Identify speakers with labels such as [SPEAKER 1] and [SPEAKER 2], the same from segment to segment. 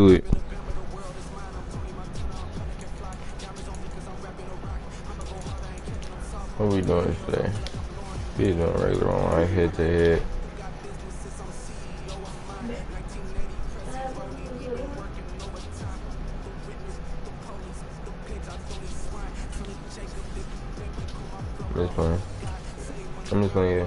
[SPEAKER 1] do it. What we doing today? We doing regular online head to head. I'm just playing. Yeah.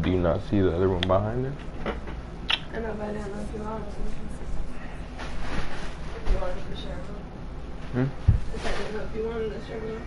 [SPEAKER 1] Do you not see the other one behind it?
[SPEAKER 2] I know, but I didn't know if you wanted to. If you wanted to share one. I didn't know if you wanted to share one.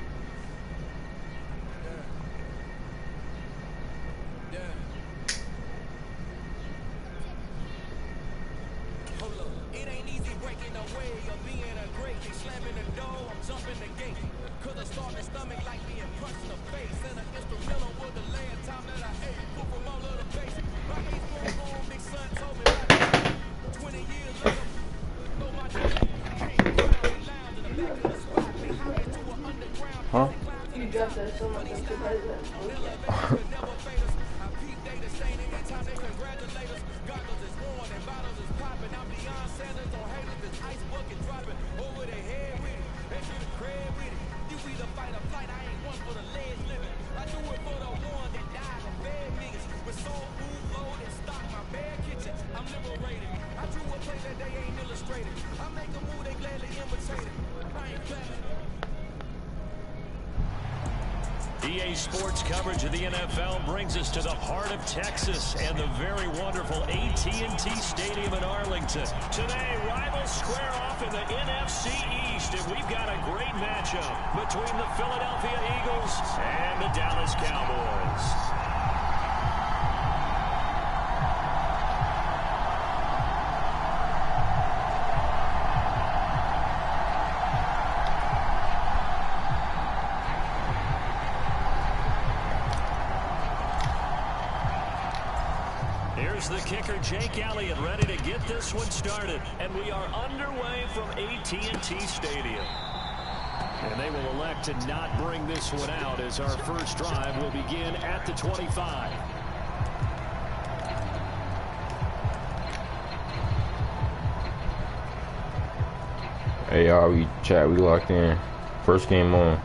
[SPEAKER 1] Huh?
[SPEAKER 2] You dropped that so much, I'm surprised that.
[SPEAKER 3] EA Sports coverage of the NFL brings us to the heart of Texas and the very wonderful AT&T Stadium in Arlington. Today, rivals square off in the NFC East, and we've got a great matchup between the Philadelphia Eagles and the Dallas Cowboys. Here's the kicker, Jake Elliott, ready to get this one started. And we are underway from AT&T Stadium. And they will elect to not bring this one out as our first drive will begin at the 25.
[SPEAKER 1] Hey, y'all, we locked in. First game on.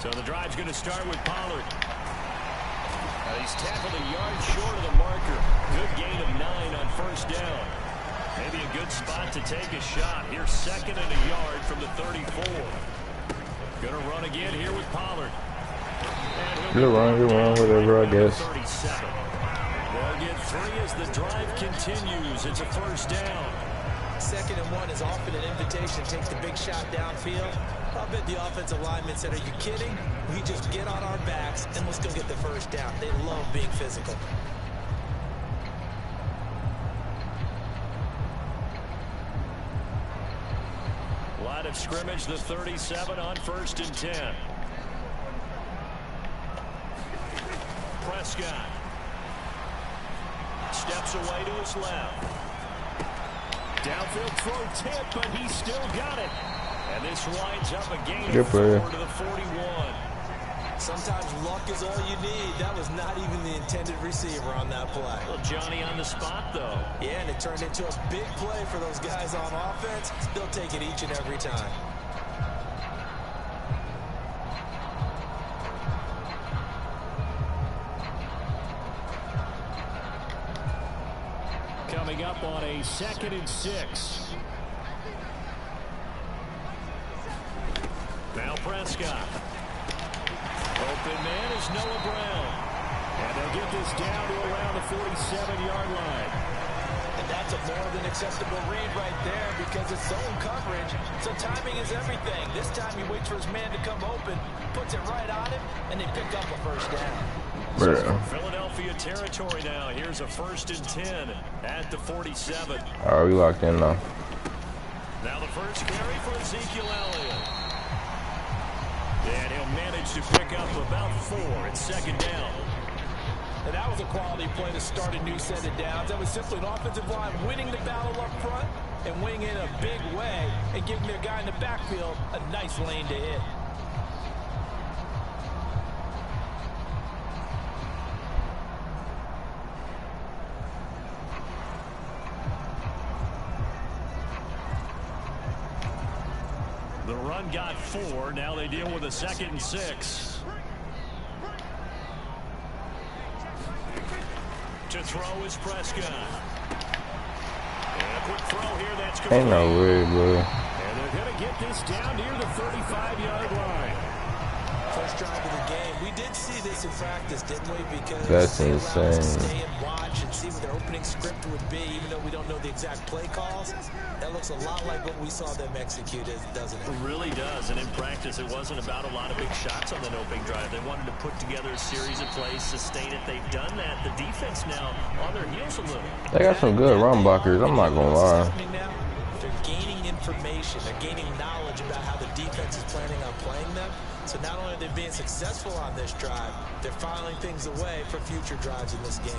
[SPEAKER 3] So the drive's going to start with Pollard. He's tackled a yard short of the marker. Good gain of 9 on first down. Maybe a good spot to take a shot. Here's second and a yard from the 34. Going to run again here with Pollard.
[SPEAKER 1] Good run, whatever, I guess.
[SPEAKER 3] They'll get 3 as the drive continues. It's a first down.
[SPEAKER 4] 2nd and 1 is often an invitation. Take the big shot downfield. I bet the offensive lineman said, are you kidding? We just get on our backs and let's go get the first down. They love being physical.
[SPEAKER 3] Line of scrimmage, the 37 on 1st and 10. Prescott steps away to his left. Downfield throw tip, but he still got it. And this winds up a gain of 4 to the 41.
[SPEAKER 4] Sometimes luck is all you need. That was not even the intended receiver on that play.
[SPEAKER 3] Well, Johnny on the spot, though.
[SPEAKER 4] Yeah, and it turned into a big play for those guys on offense. They'll take it each and every time.
[SPEAKER 3] Coming up on a 2nd and 6. Now Prescott. Open man is Noah Brown. And they'll get this down to around the 47-yard line.
[SPEAKER 4] And That's a more than acceptable read right there because it's zone coverage, so timing is everything. This time he waits for his man to come open, puts it right on him, and they pick up a first down.
[SPEAKER 3] So from Philadelphia territory now. Here's a 1st and 10 at the 47.
[SPEAKER 1] All right, we locked in now.
[SPEAKER 3] Now the first carry for Ezekiel Elliott. And he'll manage to pick up about 4 at 2nd down.
[SPEAKER 4] And that was a quality play to start a new set of downs. That was simply an offensive line winning the battle up front and winning in a big way and giving their guy in the backfield a nice lane to hit.
[SPEAKER 3] The run got 4. Now they deal with a 2nd and 6. To throw is Prescott. And a quick throw here. That's complete.
[SPEAKER 1] Ain't no way, bro.
[SPEAKER 3] And they're going to get this down near the 35-yard line.
[SPEAKER 4] First drive of the game. We did see this in practice, didn't we? Because
[SPEAKER 1] that's
[SPEAKER 4] they allowed us to
[SPEAKER 1] insane.
[SPEAKER 4] stay and watch and see what their opening script would be, even though we don't know the exact play calls. That looks a lot like what we saw them execute, doesn't it?
[SPEAKER 3] It really does. And in practice, it wasn't about a lot of big shots on that opening drive. They wanted to put together a series of plays, sustain it. They've done that. The defense now on their heels a little.
[SPEAKER 1] They got some good run blockers. I'm not gonna lie.
[SPEAKER 4] They're gaining information. They're gaining knowledge about how the defense is planning on playing them. So not only are they being successful on this drive, they're filing things away for future drives in this game.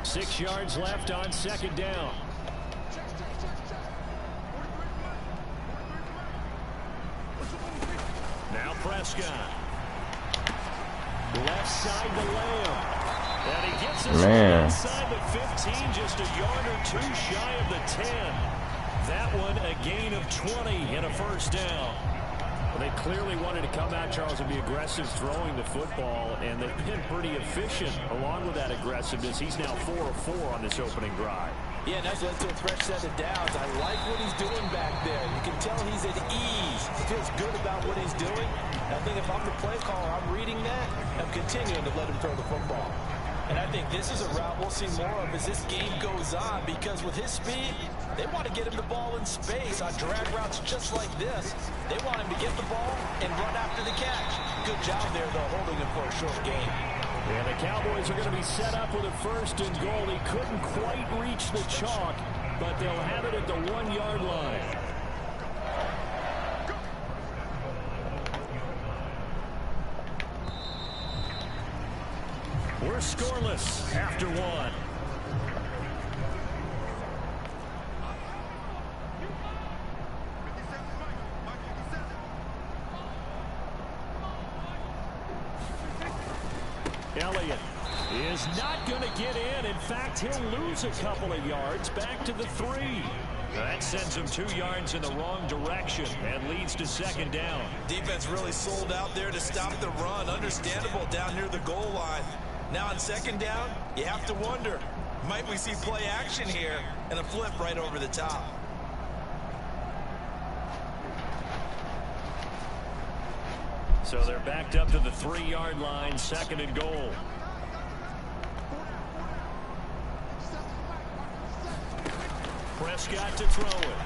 [SPEAKER 3] Six yards left on 2nd down. Now Prescott. Left side to Lamb. And he gets his inside the 15, just a yard or 2 shy of the 10. That one a gain of 20 and a first down. Well, they clearly wanted to come out, Charles, and be aggressive throwing the football, and they've been pretty efficient along with that aggressiveness. He's now 4 of 4 on this opening drive.
[SPEAKER 4] Yeah, and that's led to a fresh set of downs. I like what he's doing back there. You can tell he's at ease. He feels good about what he's doing. I think if I'm the play caller, I'm reading that. I'm continuing to let him throw the football. And I think this is a route we'll see more of as this game goes on, because with his speed, they want to get him the ball in space on drag routes just like this. They want him to get the ball and run after the catch. Good job there, though, holding him for a short gain.
[SPEAKER 3] And the Cowboys are going to be set up with a 1st and goal. He couldn't quite reach the chalk, but they'll have it at the 1-yard line. We're scoreless after 1. Elliott is not going to get in. In fact, he'll lose a couple of yards back to the 3. That sends him 2 yards in the wrong direction and leads to 2nd down.
[SPEAKER 4] Defense really sold out there to stop the run. Understandable down near the goal line. Now on 2nd down, you have to wonder, might we see play action here and a flip right over the top?
[SPEAKER 3] So they're backed up to the 3-yard line, 2nd and goal. Prescott to throw it.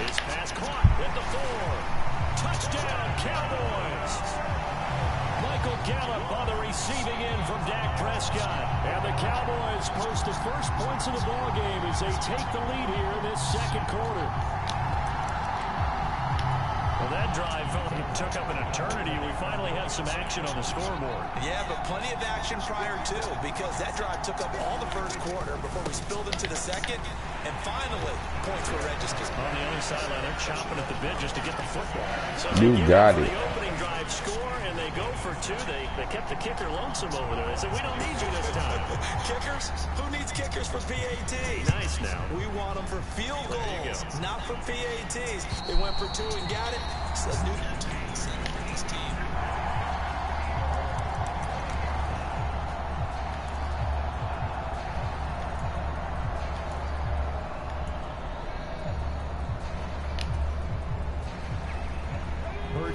[SPEAKER 3] His pass caught at the 4. Touchdown, Cowboys. Michael Gallup on the receiving end from Dak Prescott. And the Cowboys post the first points of the ballgame as they take the lead here in this 2nd quarter. Well, that drive took up an eternity. We finally had some action on the scoreboard.
[SPEAKER 4] Yeah, but plenty of action prior to, because that drive took up all the 1st quarter before we spilled into the 2nd. And finally, points were registered.
[SPEAKER 3] On the other sideline, they're chopping at the bit just to get the football. So
[SPEAKER 1] you got it.
[SPEAKER 3] The opening drive score, and they go for 2. They kept the kicker lonesome over there. They said, we don't need you this time.
[SPEAKER 4] Kickers? Who needs kickers for PATs?
[SPEAKER 3] Nice now.
[SPEAKER 4] We want them for field goals, not for PATs. They went for 2 and got it. So new this team.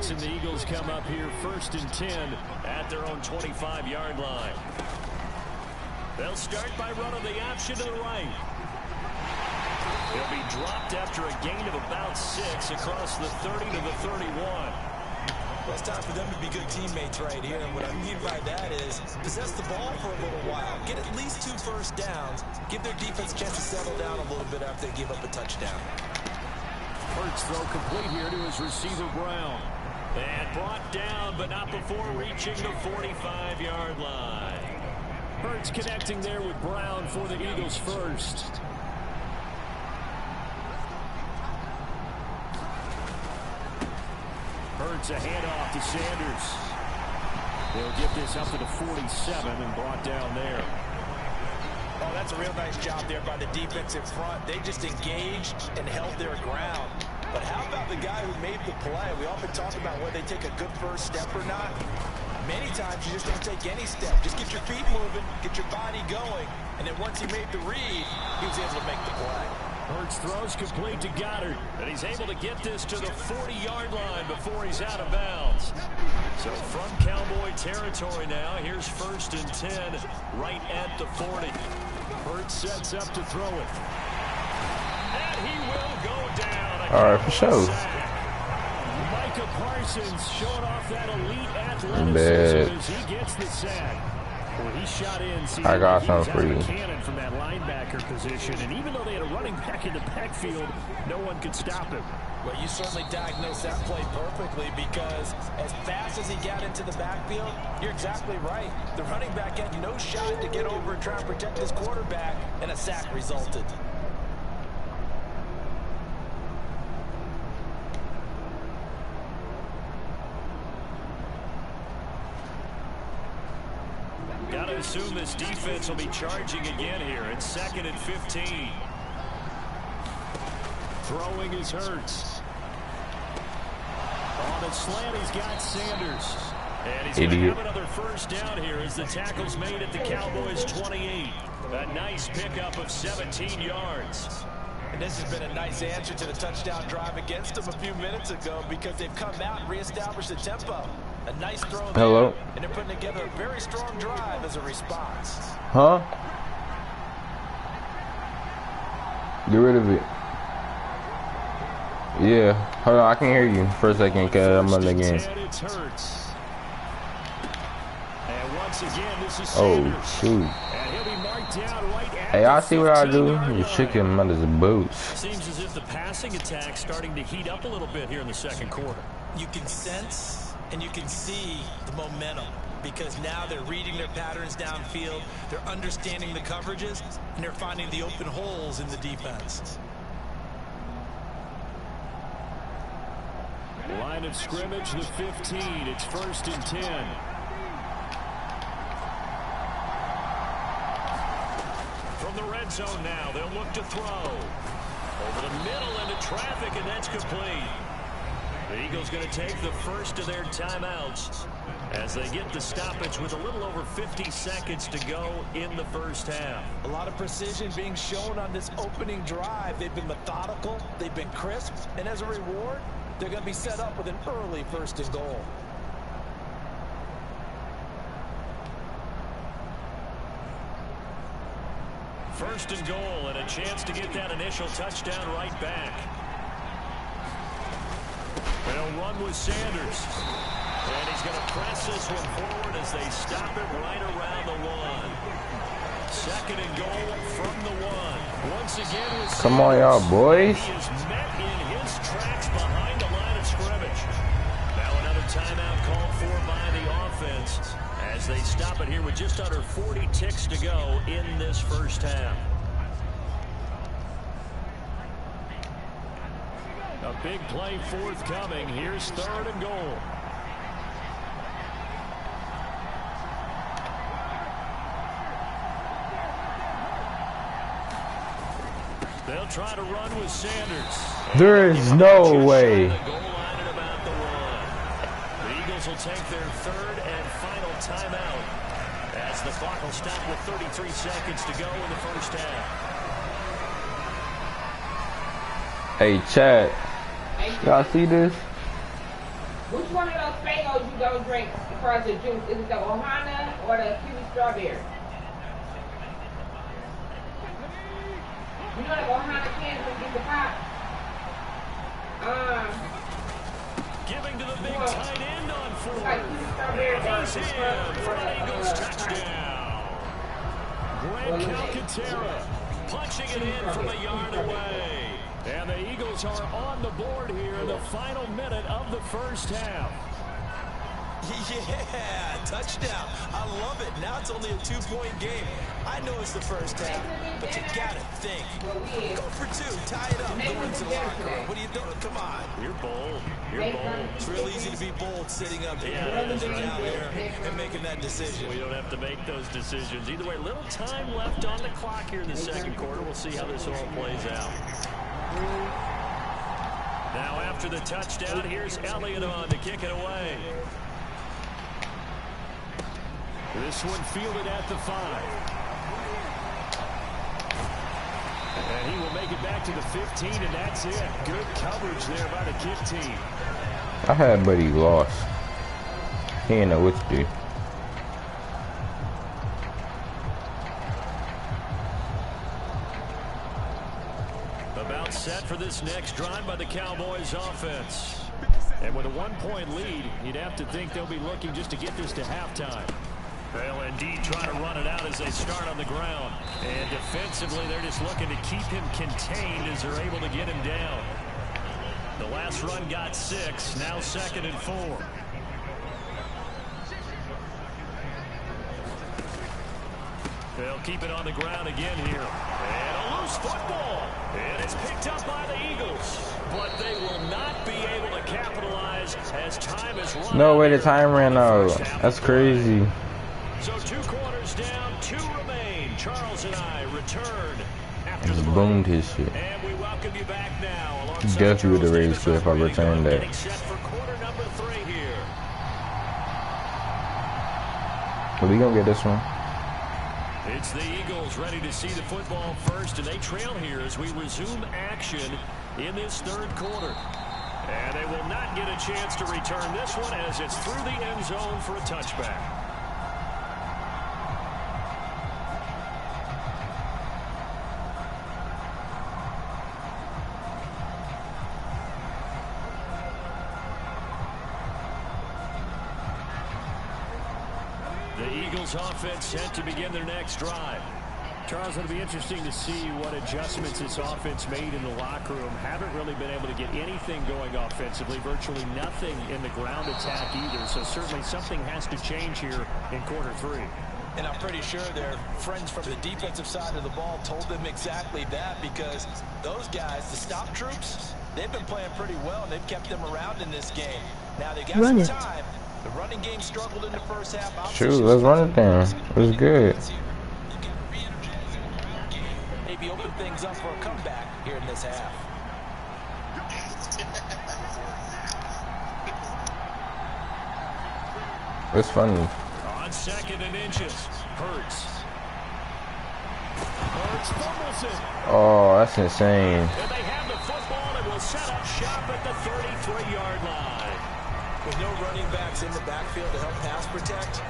[SPEAKER 3] sticks, and the Eagles come up here 1st and 10 at their own 25-yard line. They'll start by running the option to the right. He'll be dropped after a gain of about 6 across the 30 to the 31.
[SPEAKER 4] Well, it's time for them to be good teammates right here. And what I mean by that is possess the ball for a little while. Get at least 2 first downs. Give their defense a chance to settle down a little bit after they give up a touchdown.
[SPEAKER 3] Hurts throw complete here to his receiver Brown. And brought down, but not before reaching the 45-yard line. Hurts connecting there with Brown for the Eagles first. Hurts a handoff to Sanders. They'll get this up to the 47 and brought down there.
[SPEAKER 4] Oh, that's a real nice job there by the defense in front. They just engaged and held their ground. But how about the guy who made the play? We often talk about whether they take a good first step or not. Many times you just don't take any step. Just get your feet moving, get your body going, and then once he made the read, he was able to make the play.
[SPEAKER 3] Hurts throws complete to Goddard, and he's able to get this to the 40-yard line before he's out of bounds. So from Cowboy territory now, here's 1st and 10 right at the 40. Hurts sets up to throw it. And he will go down.
[SPEAKER 1] All right, for sure.
[SPEAKER 3] Micah Parsons showing off that elite athleticism as he gets the sack. Well, he shot in.
[SPEAKER 1] I got something for you.
[SPEAKER 3] Cannon from that linebacker position, and even though they had a running back in the backfield, no one could stop him.
[SPEAKER 4] Well, you certainly diagnosed that play perfectly because as fast as he got into the backfield, you're exactly right. The running back had no shot to get over and try and protect his quarterback, and a sack resulted.
[SPEAKER 3] Got to assume this defense will be charging again here. It's 2nd and 15. Throwing is Hurts. On the slant, he's got Sanders. And he's going to have another first down here as the tackle's made at the Cowboys' 28. A nice pickup of 17 yards.
[SPEAKER 4] And this has been a nice answer to the touchdown drive against them a few minutes ago because they've come out and reestablished the tempo. A nice throw there.
[SPEAKER 1] Hello.
[SPEAKER 4] And they're putting together a very strong drive as a response.
[SPEAKER 1] Huh? Get rid of it. Yeah. Hold on, I can hear you for a second because I'm on the game. Oh, shoot. Hey, I see what I do. You shook him under the boots.
[SPEAKER 3] Seems as if the passing attack's starting to heat up a little bit here in the second quarter.
[SPEAKER 4] You can sense and you can see the momentum because now they're reading their patterns downfield, they're understanding the coverages, and they're finding the open holes in the defense.
[SPEAKER 3] Line of scrimmage, the 15. It's 1st and 10. From the red zone now, they'll look to throw. Over the middle into traffic, and that's complete. The Eagles going to take the first of their timeouts as they get the stoppage with a little over 50 seconds to go in the first half.
[SPEAKER 4] A lot of precision being shown on this opening drive. They've been methodical, they've been crisp, and as a reward, they're going to be set up with an early 1st and goal.
[SPEAKER 3] First and goal and a chance to get that initial touchdown right back. They'll run with Sanders. And he's going to press this one forward as they stop it right around the 1. 2nd and goal from the 1. Once again with Sanders.
[SPEAKER 1] Come on, y'all boys.
[SPEAKER 3] He is met in his tracks behind the line of scrimmage. Now another timeout called for by the offense as they stop it here with just under 40 ticks to go in this first half. A big play forthcoming. Here's 3rd and goal. They'll try to run with Sanders.
[SPEAKER 1] There is no way.
[SPEAKER 3] The goal line at about the 1. The Eagles will take their 3rd and final timeout as the clock will stop with 33 seconds to go in the first half.
[SPEAKER 1] Hey, Chad. Y'all see this?
[SPEAKER 2] Which one of those Fagos you gonna drink for the juice? Is it the Ohana or the kiwi strawberry? You know the Ohana cans when you get the pop?
[SPEAKER 3] Giving to the big tight end on fourth.
[SPEAKER 2] Like kiwi strawberry.
[SPEAKER 3] He's in for an Eagles touchdown. Grant Calcaterra punching it in from a yard away. And the Eagles are on the board here in the final minute of the first half.
[SPEAKER 4] Yeah, touchdown. I love it. Now it's only a 2-point game. I know it's the first half, but you got to think. Go for 2. Tie it up. Go into the locker room. What are you doing? Come on.
[SPEAKER 3] You're bold. You're bold.
[SPEAKER 4] It's real easy to be bold sitting up here, down here, and making that decision.
[SPEAKER 3] We don't have to make those decisions. Either way, little time left on the clock here in the second quarter. We'll see how this all plays out. Now after the touchdown, here's Elliott on to kick it away. This one fielded at the 5. And he will make it back to the 15, and that's it. Good coverage there by the kick team.
[SPEAKER 1] I had but he lost. He didn't know what to do.
[SPEAKER 3] About set for this next drive by the Cowboys offense. And with a 1-point lead, you'd have to think they'll be looking just to get this to halftime. They'll indeed try to run it out as they start on the ground. And defensively, they're just looking to keep him contained as they're able to get him down. The last run got 6, now 2nd and 4. They'll keep it on the ground again here. And a loose football. And it's picked up by the Eagles. But they will not be able to capitalize as time is run.
[SPEAKER 1] No way the time ran out. That's crazy.
[SPEAKER 3] So 2 quarters down, 2 remain. Charles and I return after the
[SPEAKER 1] Just
[SPEAKER 3] break.
[SPEAKER 1] boomed his shit.
[SPEAKER 3] And we welcome you back now.
[SPEAKER 1] Definitely would have raised it if I returned that.
[SPEAKER 3] Getting set for quarter number 3 here.
[SPEAKER 1] But we gonna get this one.
[SPEAKER 3] It's the Eagles ready to see the football first, and they trail here as we resume action in this 3rd quarter. And they will not get a chance to return this one as it's through the end zone for a touchback. The Eagles offense set to begin their next drive. Charles, it'll be interesting to see what adjustments this offense made in the locker room. Haven't really been able to get anything going offensively, virtually nothing in the ground attack either. So certainly something has to change here in quarter 3.
[SPEAKER 4] And I'm pretty sure their friends from the defensive side of the ball told them exactly that, because those guys, the stop troops, they've been playing pretty well, and they've kept them around in this game. Now they got some time. The running game struggled in the first half.
[SPEAKER 1] Shoot, let's run it down. It was good.
[SPEAKER 4] Maybe open things up for a comeback here in this half.
[SPEAKER 1] It's funny.
[SPEAKER 3] On 2nd and inches, Hurts. Hurts fumbles it.
[SPEAKER 1] Oh, that's insane.
[SPEAKER 3] And they have the football and will set up shop at the 33-yard line.
[SPEAKER 4] With no running backs in the backfield to help pass protect,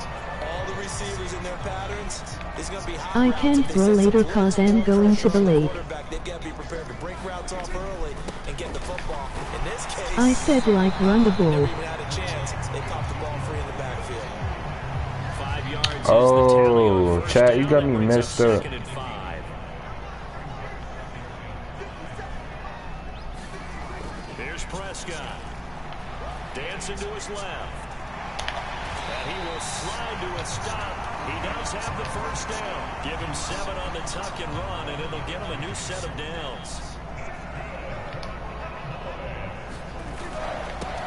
[SPEAKER 4] all the receivers in their patterns, it's going to be hot.
[SPEAKER 5] I can throw later cause I'm going to the lake.
[SPEAKER 4] They've got to be prepared to break routes off early and get the football. In this case,
[SPEAKER 5] I said like run the ball.
[SPEAKER 4] never even had a chance. They caught the ball free in the backfield.
[SPEAKER 3] 5 yards.
[SPEAKER 1] Oh, Chad, you got me messed up.
[SPEAKER 3] 2nd and 5. Here's Prescott. Dancing to his left. And he will slide to a stop. He does have the first down. Give him 7 on the tuck and run, and it'll get him a new set of downs.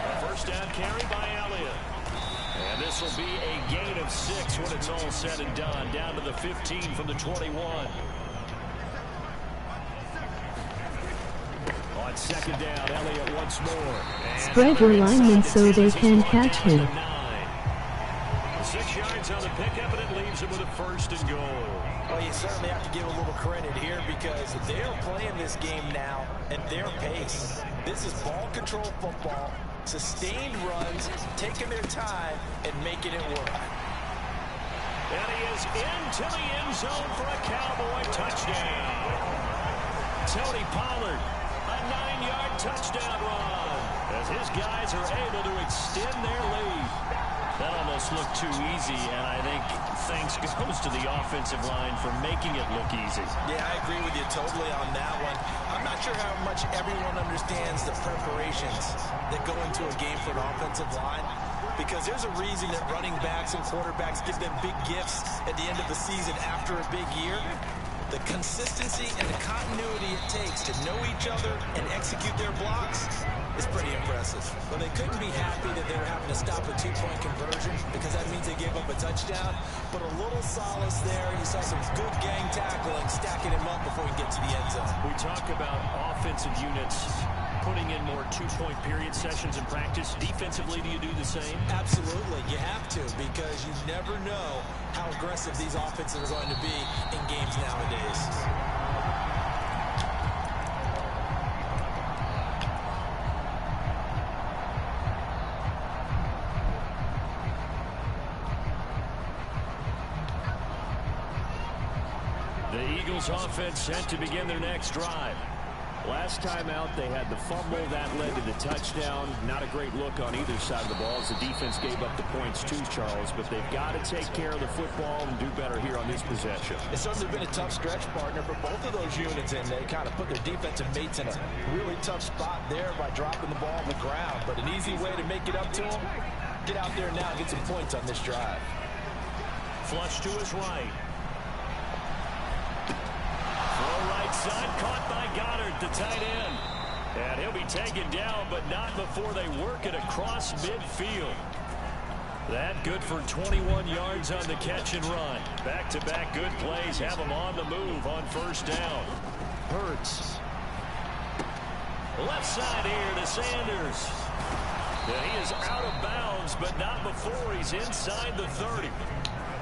[SPEAKER 3] A first down carry by Elliott. And this will be a gain of 6 when it's all said and done. Down to the 15 from the 21. On 2nd down, Elliott once more.
[SPEAKER 5] Spread your linemen so they can catch him.
[SPEAKER 3] 6 yards on the pickup, and it leaves him with a 1st and goal.
[SPEAKER 4] Well, you certainly have to give a little credit here, because they're playing this game now at their pace. This is ball control football. Sustained runs, taking their time, and making it work.
[SPEAKER 3] And he is into the end zone for a Cowboy touchdown. Tony Pollard, a 9-yard touchdown run, as his guys are able to extend their lead. That almost looked too easy, and I think thanks goes to the offensive line for making it look easy.
[SPEAKER 4] Yeah, I agree with you totally on that one. I'm not sure how much everyone understands the preparations that go into a game for an offensive line, because there's a reason that running backs and quarterbacks give them big gifts at the end of the season after a big year. The consistency and the continuity it takes to know each other and execute their blocks is pretty impressive. Well, they couldn't be happy that they were having to stop a 2-point conversion, because that means they gave up a touchdown. But a little solace there. You saw some good gang tackling, stacking him up before he get to the end zone.
[SPEAKER 3] We talk about offensive units putting in more 2-point period sessions in practice. Defensively, do you do the same?
[SPEAKER 4] Absolutely. You have to, because you never know how aggressive these offenses are going to be in games nowadays.
[SPEAKER 3] The Eagles offense set to begin their next drive. Last time out, they had the fumble. That led to the touchdown. Not a great look on either side of the ball as the defense gave up the points too, Charles. But they've got to take care of the football and do better here on this possession.
[SPEAKER 4] It's certainly been a tough stretch, partner, for both of those units, and they kind of put their defensive mates in a really tough spot there by dropping the ball on the ground. But an easy way to make it up to them, get out there now and get some points on this drive.
[SPEAKER 3] Flush to his right. Right side, caught by Goddard, the tight end. And he'll be taken down, but not before they work it across midfield. That good for 21 yards on the catch and run. Back-to-back good plays have him on the move on first down. Hurts. Left side here to Sanders. And he is out of bounds, but not before he's inside the 30.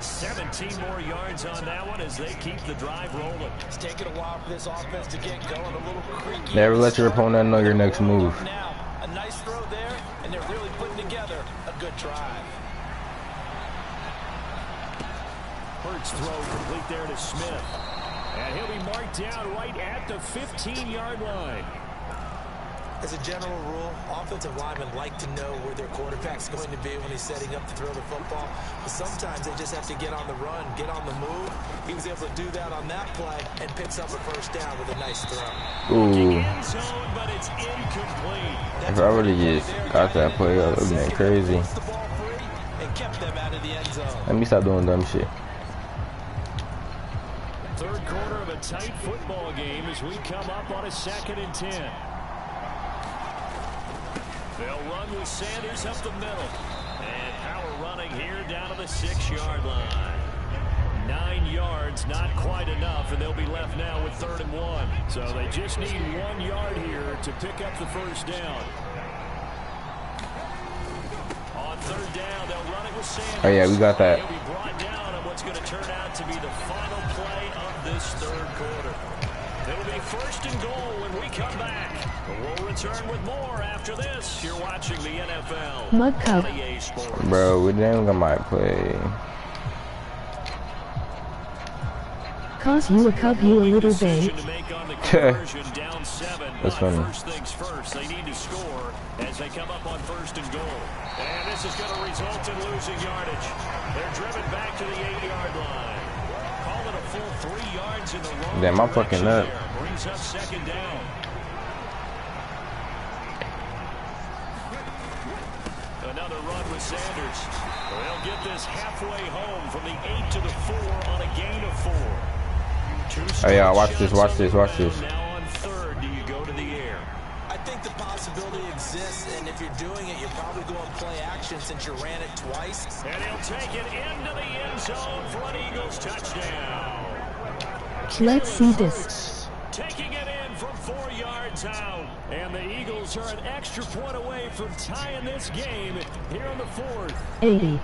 [SPEAKER 3] 17 more yards on that one as they keep the drive rolling.
[SPEAKER 4] It's taking a while for this offense to get going. A little creaky.
[SPEAKER 1] Never let your opponent know your next move.
[SPEAKER 4] Now, a nice throw there, and they're really putting together a good drive.
[SPEAKER 3] Hurts throw complete there to Smith. And he'll be marked down right at the 15-yard line.
[SPEAKER 4] As a general rule, offensive linemen like to know where their quarterback's going to be when he's setting up to throw the football. But sometimes they just have to get on the run, get on the move. He was able to do that on that play and picks up a first down with a nice throw.
[SPEAKER 1] Ooh.
[SPEAKER 3] End zone, but it's incomplete.
[SPEAKER 1] If I would have just got that play, that would have been crazy.
[SPEAKER 4] The ball free and kept them out of the end zone.
[SPEAKER 1] Let me stop doing dumb shit.
[SPEAKER 3] Third quarter of a tight football game as we come up on a 2nd and 10. They'll run with Sanders up the middle. And power running here down to the 6-yard line. 9 yards, not quite enough, and they'll be left now with 3rd and 1. So they just need 1 yard here to pick up the first down. On 3rd down, they'll run it with Sanders.
[SPEAKER 1] Oh yeah, we got that.
[SPEAKER 3] He'll be brought down on what's going to turn out to be the final play of this 3rd quarter. It'll be 1st and goal when we come back. We'll return with more after this. You're watching the NFL.
[SPEAKER 5] Mud Cup.
[SPEAKER 3] EA Sports.
[SPEAKER 1] Bro, we didn't get my play.
[SPEAKER 5] Cause you a cub, you a little babe.
[SPEAKER 3] Down 7.
[SPEAKER 1] That's funny.
[SPEAKER 3] First things first, they need to score as they come up on 1st and goal. And this is going to result in losing yardage. They're driven back to the 8-yard line. Call it a full 3 yards in the wrong
[SPEAKER 1] Damn, I'm fucking up.
[SPEAKER 3] Brings up 2nd down. Another run with Sanders. They'll get this halfway home from the 8 to the 4 on a gain of 4.
[SPEAKER 1] Oh yeah, watch this, watch this, watch this.
[SPEAKER 3] Now on 3rd, do you go to the air?
[SPEAKER 4] I think the possibility exists, and if you're doing it, you're probably going play action since you ran it twice.
[SPEAKER 3] And he'll take it into the end zone for an Eagles touchdown.
[SPEAKER 5] Let's see this.
[SPEAKER 3] Taking it in from 4 yards out. And the Eagles are an extra point away from tying this game here on the 4th.
[SPEAKER 5] 80.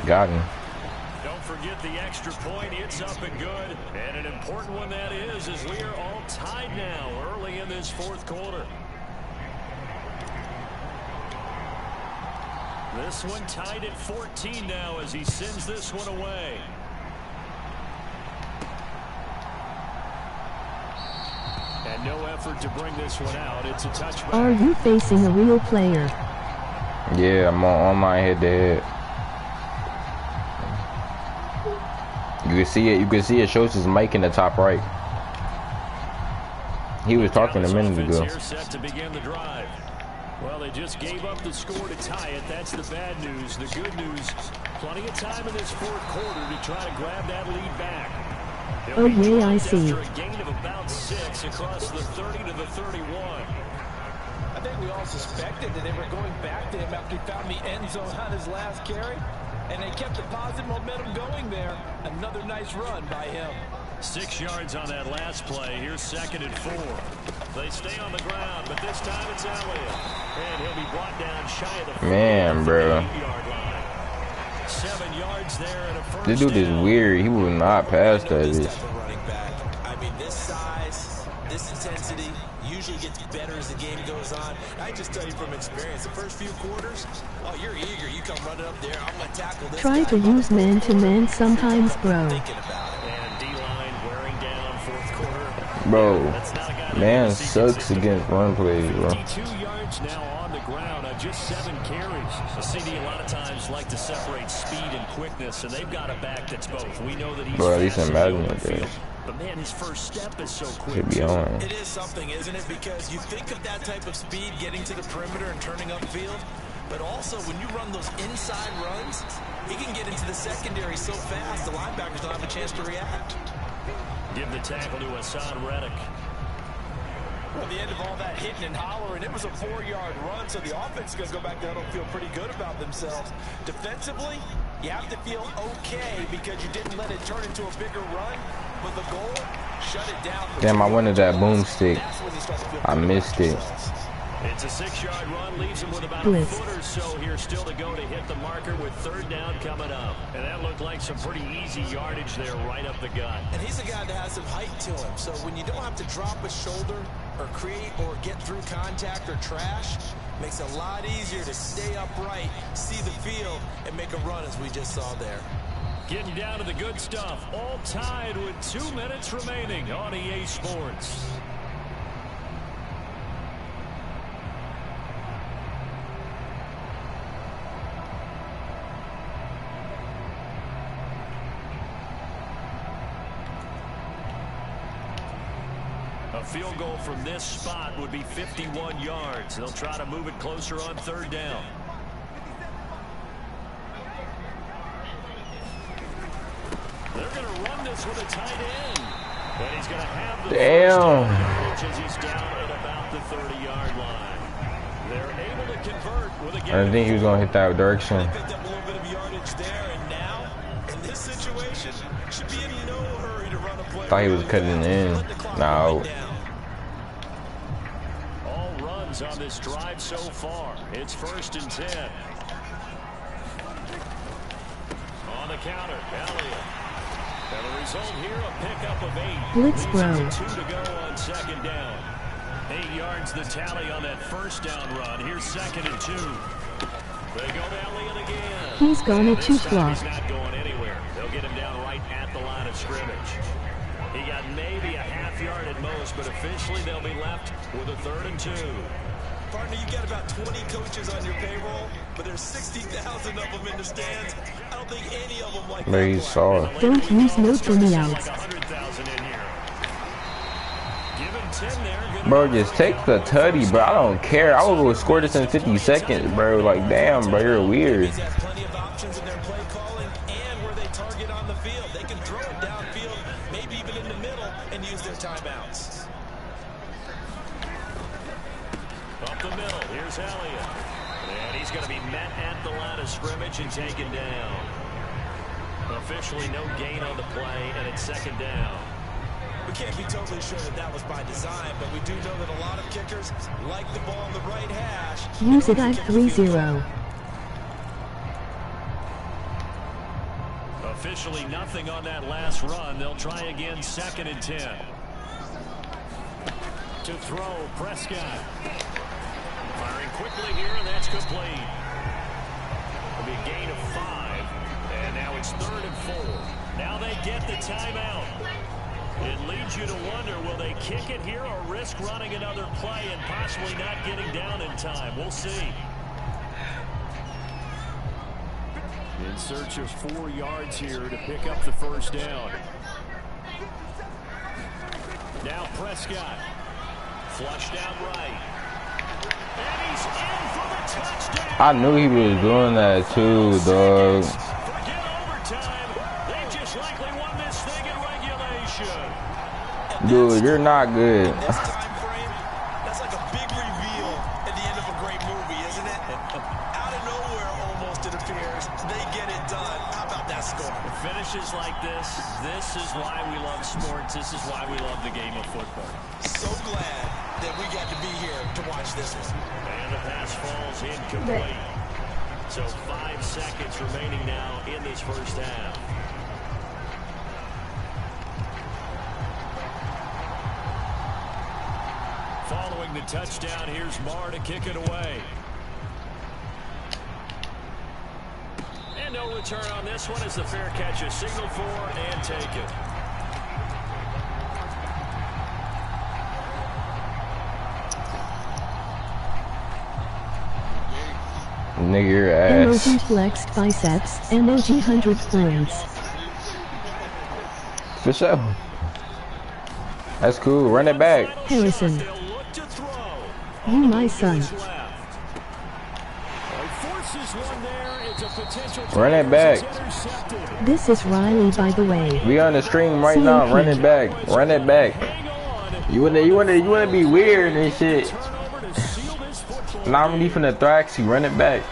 [SPEAKER 1] Got him.
[SPEAKER 3] Don't forget the extra point. It's up and good. And an important one that is as we are all tied now early in this 4th quarter. This one tied at 14 now as he sends this one away. And no effort to bring this one out. It's a touchback.
[SPEAKER 5] Are you facing a real player?
[SPEAKER 1] Yeah, I'm on my head-to-head. You can see it. You can see it shows his mic in the top right. He was talking a minute ago.
[SPEAKER 3] Here set to begin the drive. Well, they just gave up the score to tie it. That's the bad news. The good news, plenty of time in this fourth quarter to try to grab that lead back.
[SPEAKER 5] Oh yeah, I see.
[SPEAKER 3] After a gain of about 6 across the 30 to the 31.
[SPEAKER 4] I think we all suspected that they were going back to him after he found the end zone on his last carry. And they kept the positive momentum going there. Another nice run by him.
[SPEAKER 3] 6 yards on that last play. Here's 2nd and 4. They stay on the ground, but this time it's Elliott. And he'll be brought down shy of the
[SPEAKER 1] Man, bro.
[SPEAKER 3] 8-yard line. 7 yards there and a first
[SPEAKER 1] This dude is
[SPEAKER 3] down.
[SPEAKER 1] weird. He will not pass that.
[SPEAKER 4] This type of running back. I mean, this size, this intensity usually gets better as the game goes on. I just tell you from experience, the first few quarters, oh, you're eager. You come running up there. I'm going to tackle this
[SPEAKER 5] Try
[SPEAKER 4] guy.
[SPEAKER 5] to use man-to-man sometimes, bro.
[SPEAKER 4] Thinking about it.
[SPEAKER 3] And D-line wearing down fourth quarter.
[SPEAKER 1] Bro,
[SPEAKER 3] That's not a guy that
[SPEAKER 1] man
[SPEAKER 3] ever sees
[SPEAKER 1] sucks
[SPEAKER 3] it.
[SPEAKER 1] against run plays, bro.
[SPEAKER 3] 52 yards now on the ground on just 7 carries. The CD a lot of times like to separate speed and quickness, and they've got a back that's both. We know that he's
[SPEAKER 1] Bro, at least
[SPEAKER 3] fast
[SPEAKER 1] in
[SPEAKER 3] in the
[SPEAKER 1] Madden
[SPEAKER 3] open
[SPEAKER 1] it
[SPEAKER 3] field.
[SPEAKER 1] does.
[SPEAKER 3] But man, his first step is so quick.
[SPEAKER 1] Should be
[SPEAKER 3] too.
[SPEAKER 1] on.
[SPEAKER 4] It is something, isn't it? Because you think of that type of speed getting to the perimeter and turning upfield, but also when you run those inside runs, he can get into the secondary so fast the linebackers don't have a chance to react.
[SPEAKER 3] Give the tackle to Hassan Reddick.
[SPEAKER 4] Well, the end of all that hitting and hollering, it was a 4-yard run, so the offense is going to go back there and feel pretty good about themselves. Defensively, you have to feel okay because you didn't let it turn into a bigger run, but the goal, shut it down.
[SPEAKER 1] Damn, I wanted that boomstick.
[SPEAKER 4] That's when you start to feel
[SPEAKER 1] I
[SPEAKER 4] good
[SPEAKER 1] missed
[SPEAKER 4] about
[SPEAKER 1] it.
[SPEAKER 4] themselves.
[SPEAKER 3] It's a 6-yard run, leaves him with about
[SPEAKER 5] Blitz.
[SPEAKER 3] a foot or so here still to go to hit the marker with 3rd down coming up. And that looked like some pretty easy yardage there right up the gut.
[SPEAKER 4] And he's a guy that has some height to him, so when you don't have to drop a shoulder or create or get through contact or trash, makes it a lot easier to stay upright, see the field, and make a run as we just saw there.
[SPEAKER 3] Getting down to the good stuff. All tied with 2 minutes remaining on EA Sports. A field goal from this spot would be 51 yards. They'll try to move it closer on 3rd down. They're going to run this with a tight end. And he's going to have the
[SPEAKER 1] Damn.
[SPEAKER 3] first down yardage as he's down at about the 30-yard line. They're able to convert with a
[SPEAKER 1] I didn't think he was gonna hit that direction.
[SPEAKER 4] They picked up a little bit of yardage there, and now, in this situation, should be in no hurry to run a play.
[SPEAKER 1] Thought he was cutting in. No.
[SPEAKER 3] All runs on this drive so far. It's 1st and 10. On the counter, Elliott. And the result here, a pickup of 8.
[SPEAKER 5] Blitz,
[SPEAKER 3] Leaves
[SPEAKER 5] bro.
[SPEAKER 3] it to 2 to go on 2nd down. 8 yards the tally on that 1st down run. Here's 2nd and 2. They go to Elliott again.
[SPEAKER 5] He's gonna
[SPEAKER 3] This
[SPEAKER 5] too
[SPEAKER 3] time
[SPEAKER 5] far.
[SPEAKER 3] he's not going anywhere. They'll get him down right at the line of scrimmage. He got maybe a half yard at most, but officially they'll be left with a 3rd and 2.
[SPEAKER 4] Partner, you got about 20 coaches on your payroll, but there's 60,000 of them in the stands. I don't think any of them like
[SPEAKER 1] But he
[SPEAKER 4] that.
[SPEAKER 1] saw it.
[SPEAKER 5] Don't use no for me outs.
[SPEAKER 3] Like 100,000 in here. Give him 10 there. Good
[SPEAKER 1] Bro,
[SPEAKER 3] enough.
[SPEAKER 1] just take the tutty, bro. I don't care. I will go score this in 50 seconds, bro. Like, damn, bro, you're weird.
[SPEAKER 4] He's got plenty of options in their play calling and where they target on the field. They can throw it downfield, maybe even in the middle, and use their timeouts.
[SPEAKER 3] Up the middle, here's Elliott. And he's going to be met at the line of scrimmage and taken down. Officially no gain on the play, and it's 2nd down.
[SPEAKER 4] We can't be totally sure that that was by design, but we do know that a lot of kickers like the ball on the right hash.
[SPEAKER 5] Use it at 3-0.
[SPEAKER 3] Officially nothing on that last run. They'll try again, 2nd and 10. To throw, Prescott. Firing quickly here, and that's complete. It'll be a gain of 5. And now it's 3rd and 4. Now they get the timeout. It leads you to wonder, will they kick it here or risk running another play and possibly not getting down in time? We'll see. In search of 4 yards here to pick up the first down. Now Prescott. Flushed out right. And he's in for the touchdown.
[SPEAKER 1] I knew he was doing that too, dog.
[SPEAKER 3] Forget overtime. They just likely won this thing in regulation.
[SPEAKER 1] Dude, you're not good.
[SPEAKER 4] This time frame, that's like a big reveal at the end of a great movie, isn't it? Out of nowhere, almost, it appears, they get it done. How about that score?
[SPEAKER 3] Finishes like this is why we love sports. This is why we love the game of football.
[SPEAKER 4] So glad that we got to be here to watch this one.
[SPEAKER 3] And the pass falls incomplete. So 5 seconds remaining now in this first half. Following the touchdown, here's Marr to kick it away. And no return on this one as the fair catch is signaled for and taken.
[SPEAKER 1] Nigga, your ass.
[SPEAKER 5] Emoji flexed biceps, emoji 100 points.
[SPEAKER 1] For sure. That's cool. Run it back.
[SPEAKER 5] Harrison. You my son.
[SPEAKER 1] Run it back.
[SPEAKER 5] This is Riley, by the way.
[SPEAKER 1] We on the stream right now. Run it back. Run it back. You wanna be weird and shit. Now I'm leaving the Thraxy. Run it back.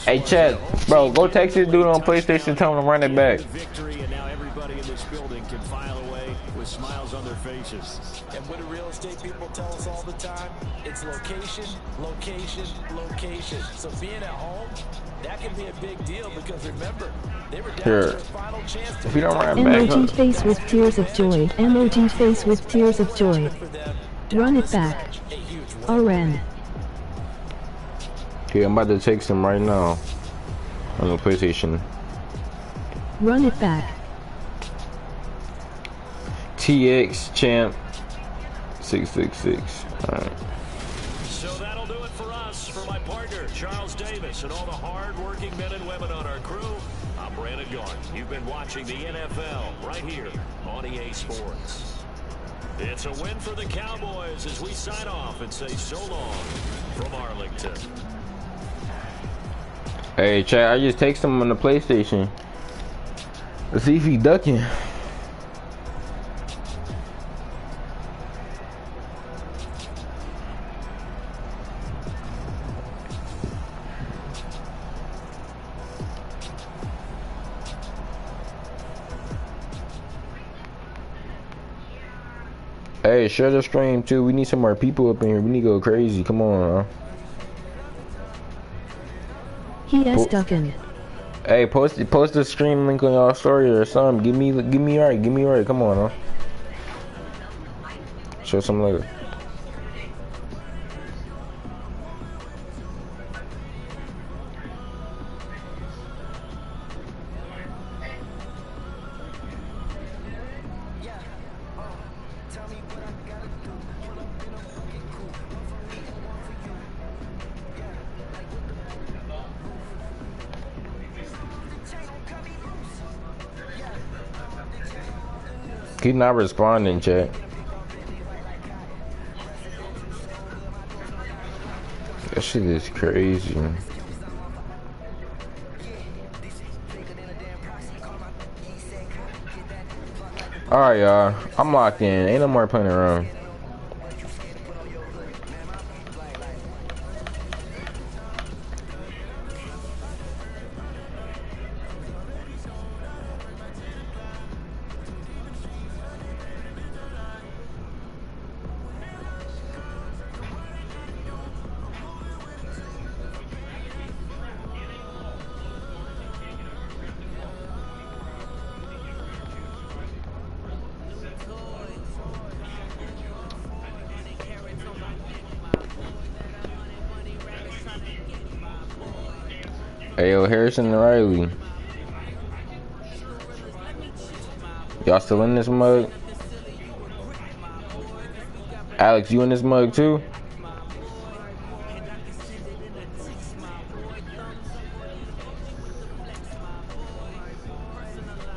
[SPEAKER 1] Hey, Chad, bro, go text this dude on PlayStation. Tell him to run it back.
[SPEAKER 3] Victory, and now everybody in this building can file away with smiles on their faces.
[SPEAKER 4] And what do real estate people tell us all the time? It's location, location, location. So being at home, that can be a big deal because remember, they were down to their final chance to
[SPEAKER 1] if you don't run it back,
[SPEAKER 5] Emoji face with tears of joy. Emoji face with tears of joy. Run it back. RN.
[SPEAKER 1] okay, I'm about to text him right now on the PlayStation.
[SPEAKER 5] Run it back.
[SPEAKER 1] TX champ 666. All right.
[SPEAKER 3] So that'll do it for us. For my partner, Charles Davis, and all the hard-working men and women on our crew, I'm Brandon Garth. You've been watching the NFL right here on EA Sports. It's a win for the Cowboys as we sign off and say so long from Arlington.
[SPEAKER 1] Hey, Chad, I just text him on the PlayStation. Let's see if he ducking. Hey, share the stream too. We need some more people up in here. We need to go crazy. Come on,
[SPEAKER 5] He is ducking.
[SPEAKER 1] Hey, post the stream link on y'all story or something. Give me right. Come on, show some later. He's not responding, chat. That shit is crazy. Alright, y'all. I'm locked in. Ain't no more playing around. Hey, yo, Harrison and Riley. Y'all still in this mug? Alex, you in this mug too?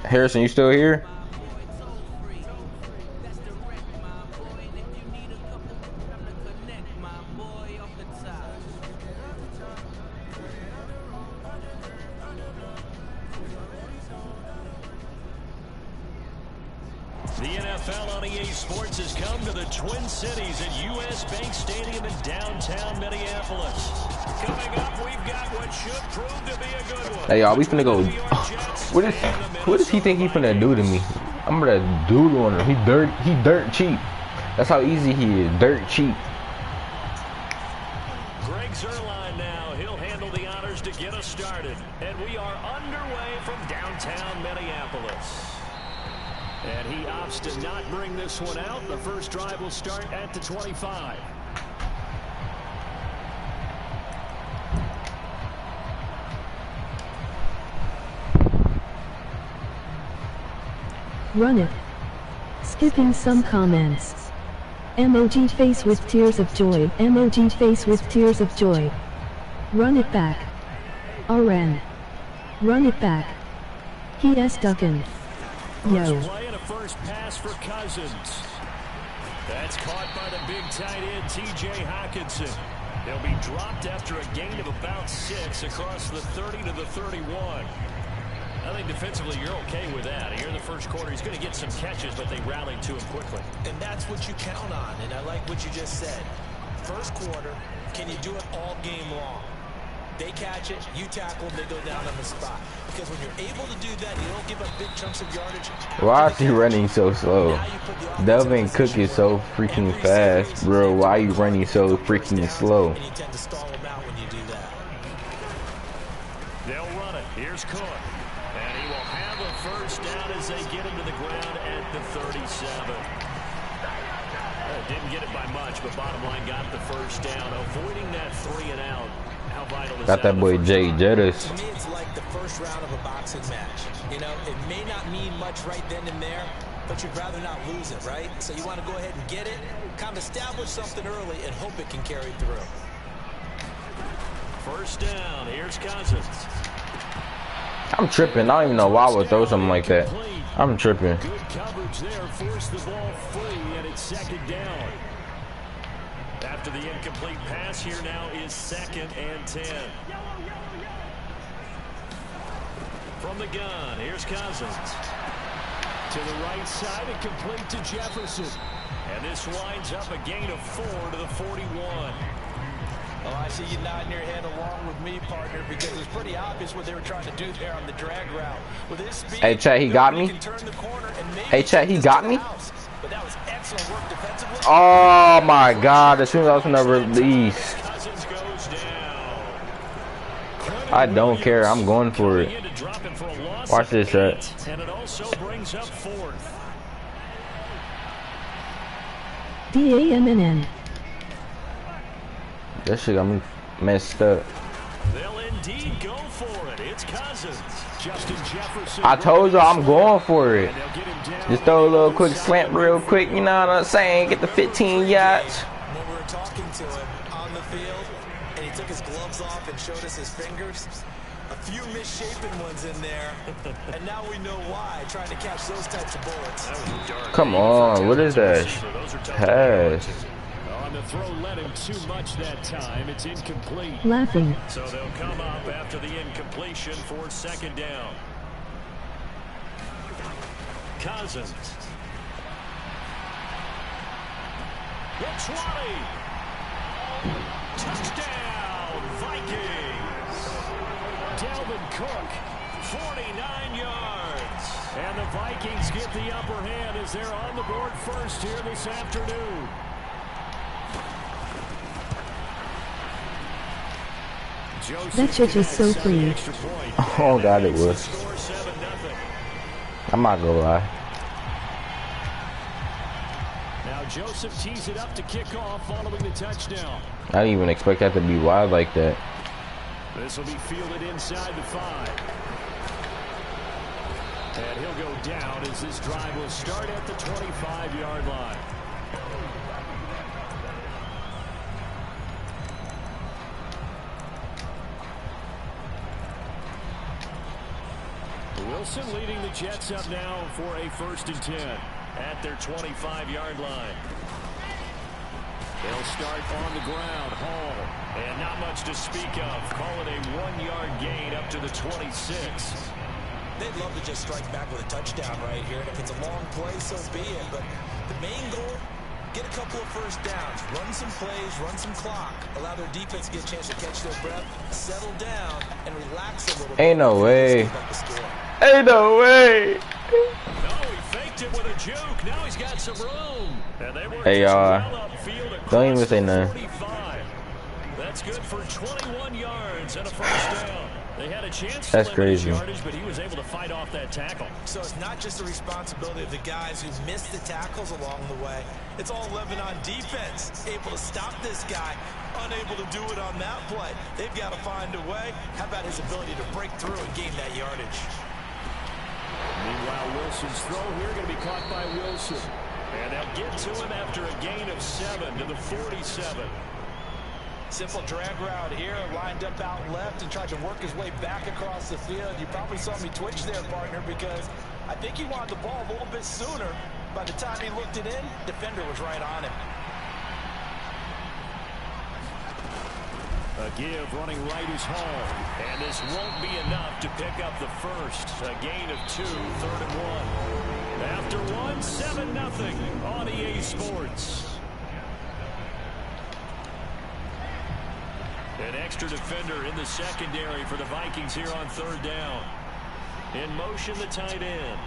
[SPEAKER 1] Harrison, you still here?
[SPEAKER 3] The NFL on EA Sports has come to the Twin Cities at US Bank Stadium in downtown Minneapolis. Coming up, we've got what should prove to be a good one.
[SPEAKER 1] Hey, y'all, we finna go. What does he think he finna do to me? I'm gonna doodle on him. He dirt cheap. That's how easy he is. Dirt cheap.
[SPEAKER 3] Greg Zuerlein now. He'll handle the honors to get us started. And we are underway from downtown Minneapolis. And he opts to not bring this one out. The first drive will start at the 25.
[SPEAKER 5] Run it. Skipping some comments. Emoji face with tears of joy. Emoji face with tears of joy. Run it back. RN. Run it back. P.S. Duckin. Yo.
[SPEAKER 3] Play and a first pass for Cousins. That's caught by the big tight end, T.J. Hockenson. They'll be dropped after a gain of about 6 across the 30 to the 31. I think defensively you're okay with that. Here in the first quarter, he's going to get some catches, but they rallied to him quickly.
[SPEAKER 4] And that's what you count on, and I like what you just said. First quarter, can you do it all game long? They catch it, you tackle, they go down on the spot. Because when you're able to do that, you don't give up big chunks of yardage.
[SPEAKER 1] Why is he running so slow? Delvin Cook is so freaking fast, bro. Why are you running so freaking slow?
[SPEAKER 4] And you tend to stall them out when you do that.
[SPEAKER 3] They'll run it. Here's Cook. And he will have a first down as they get him to the ground at the 37. Didn't get it by much, but bottom line got the first down. Avoiding that 3 and out. How vital is
[SPEAKER 1] Got that boy Jay Jettis.
[SPEAKER 4] To me, it's like the first round of a boxing match. You know, it may not mean much right then and there, but you'd rather not lose it, right? So you want to go ahead and get it, kind of establish something early, and hope it can carry through.
[SPEAKER 3] First down. Here's Cousins.
[SPEAKER 1] I'm tripping. I don't even know why I would throw something like that. I'm tripping.
[SPEAKER 3] Good coverage there. Forced the ball free, and it's second down. After the incomplete pass, here now is 2nd and 10. From the gun, here's Cousins. To the right side and complete to Jefferson. And this winds up a gain of 4 to the 41.
[SPEAKER 4] Oh, I see you nodding your head along with me, partner, because it's pretty obvious what they were trying to do there on the drag route. With his speed,
[SPEAKER 1] Hey, Chad, he got me. Hey, Chad, he got me.
[SPEAKER 4] But that was excellent work defensively.
[SPEAKER 1] Oh my God! As soon as I was gonna release, I don't care. I'm going for it. Watch this, Chad.
[SPEAKER 3] And it also brings up 4th.
[SPEAKER 5] DAMNN.
[SPEAKER 1] That shit got me messed up.
[SPEAKER 3] They'll indeed go for it. It's Cousins. Justin Jefferson.
[SPEAKER 1] I told you I'm going for it. Just throw a little quick slant real quick, you know what I'm saying? Get the 15 yards.
[SPEAKER 4] When we were talking to him on the field, and he took his gloves off and showed us his fingers, a few misshapen ones in there, and now we know why, trying to catch those types of bullets.
[SPEAKER 1] Come on, what is that? Pass.
[SPEAKER 3] On the throw led him too much that time. It's incomplete.
[SPEAKER 5] Laughing.
[SPEAKER 3] So they'll come up after the incompletion for 2nd down. Cousins. The 20. Touchdown, Vikings. Dalvin Cook, 49 yards. And the Vikings get the upper hand as they're on the board first here this afternoon.
[SPEAKER 5] That shit is so free.
[SPEAKER 1] Oh God, it was. I'm not gonna lie.
[SPEAKER 3] Now Joseph tees it up to kick off following the touchdown.
[SPEAKER 1] I didn't even expect that to be wide like that.
[SPEAKER 3] This will be fielded inside the 5. And he'll go down as this drive will start at the 25-yard line. Wilson leading the Jets up now for a 1st and 10 at their 25-yard line. They'll start on the ground. Hall. And not much to speak of. Call it a 1-yard gain up to the 26.
[SPEAKER 4] They'd love to just strike back with a touchdown right here. And if it's a long play, so be it. But the main goal, get a couple of first downs. Run some plays, run some clock. Allow their defense to get a chance to catch their breath, settle down, and relax a little bit.
[SPEAKER 1] Ain't no way. Ain't no way.
[SPEAKER 3] No, he faked it with a juke. Now he's got some room. And they
[SPEAKER 1] hey, y'all. Don't even say nothing.
[SPEAKER 3] 45. That's good for 21 yards and a 1st down. They had a chance
[SPEAKER 1] That's
[SPEAKER 3] to limit his
[SPEAKER 1] crazy.
[SPEAKER 3] yardage, but he was able to fight off that tackle.
[SPEAKER 4] So it's not just the responsibility of the guys who missed the tackles along the way. It's all 11 on defense, able to stop this guy, unable to do it on that play. They've got to find a way. How about his ability to break through and gain that yardage?
[SPEAKER 3] Meanwhile, Wilson's throw here going to be caught by Wilson. And they'll get to him after a gain of 7 to the 47.
[SPEAKER 4] Simple drag route here, lined up out left and tried to work his way back across the field. You probably saw me twitch there, partner, because I think he wanted the ball a little bit sooner. By the time he looked it in, defender was right on him.
[SPEAKER 3] A give running right is Hall. And this won't be enough to pick up the 1st. A gain of 2, 3rd and 1. After 1, 7-0 on EA Sports. An extra defender in the secondary for the Vikings here on 3rd down. In motion, the tight end.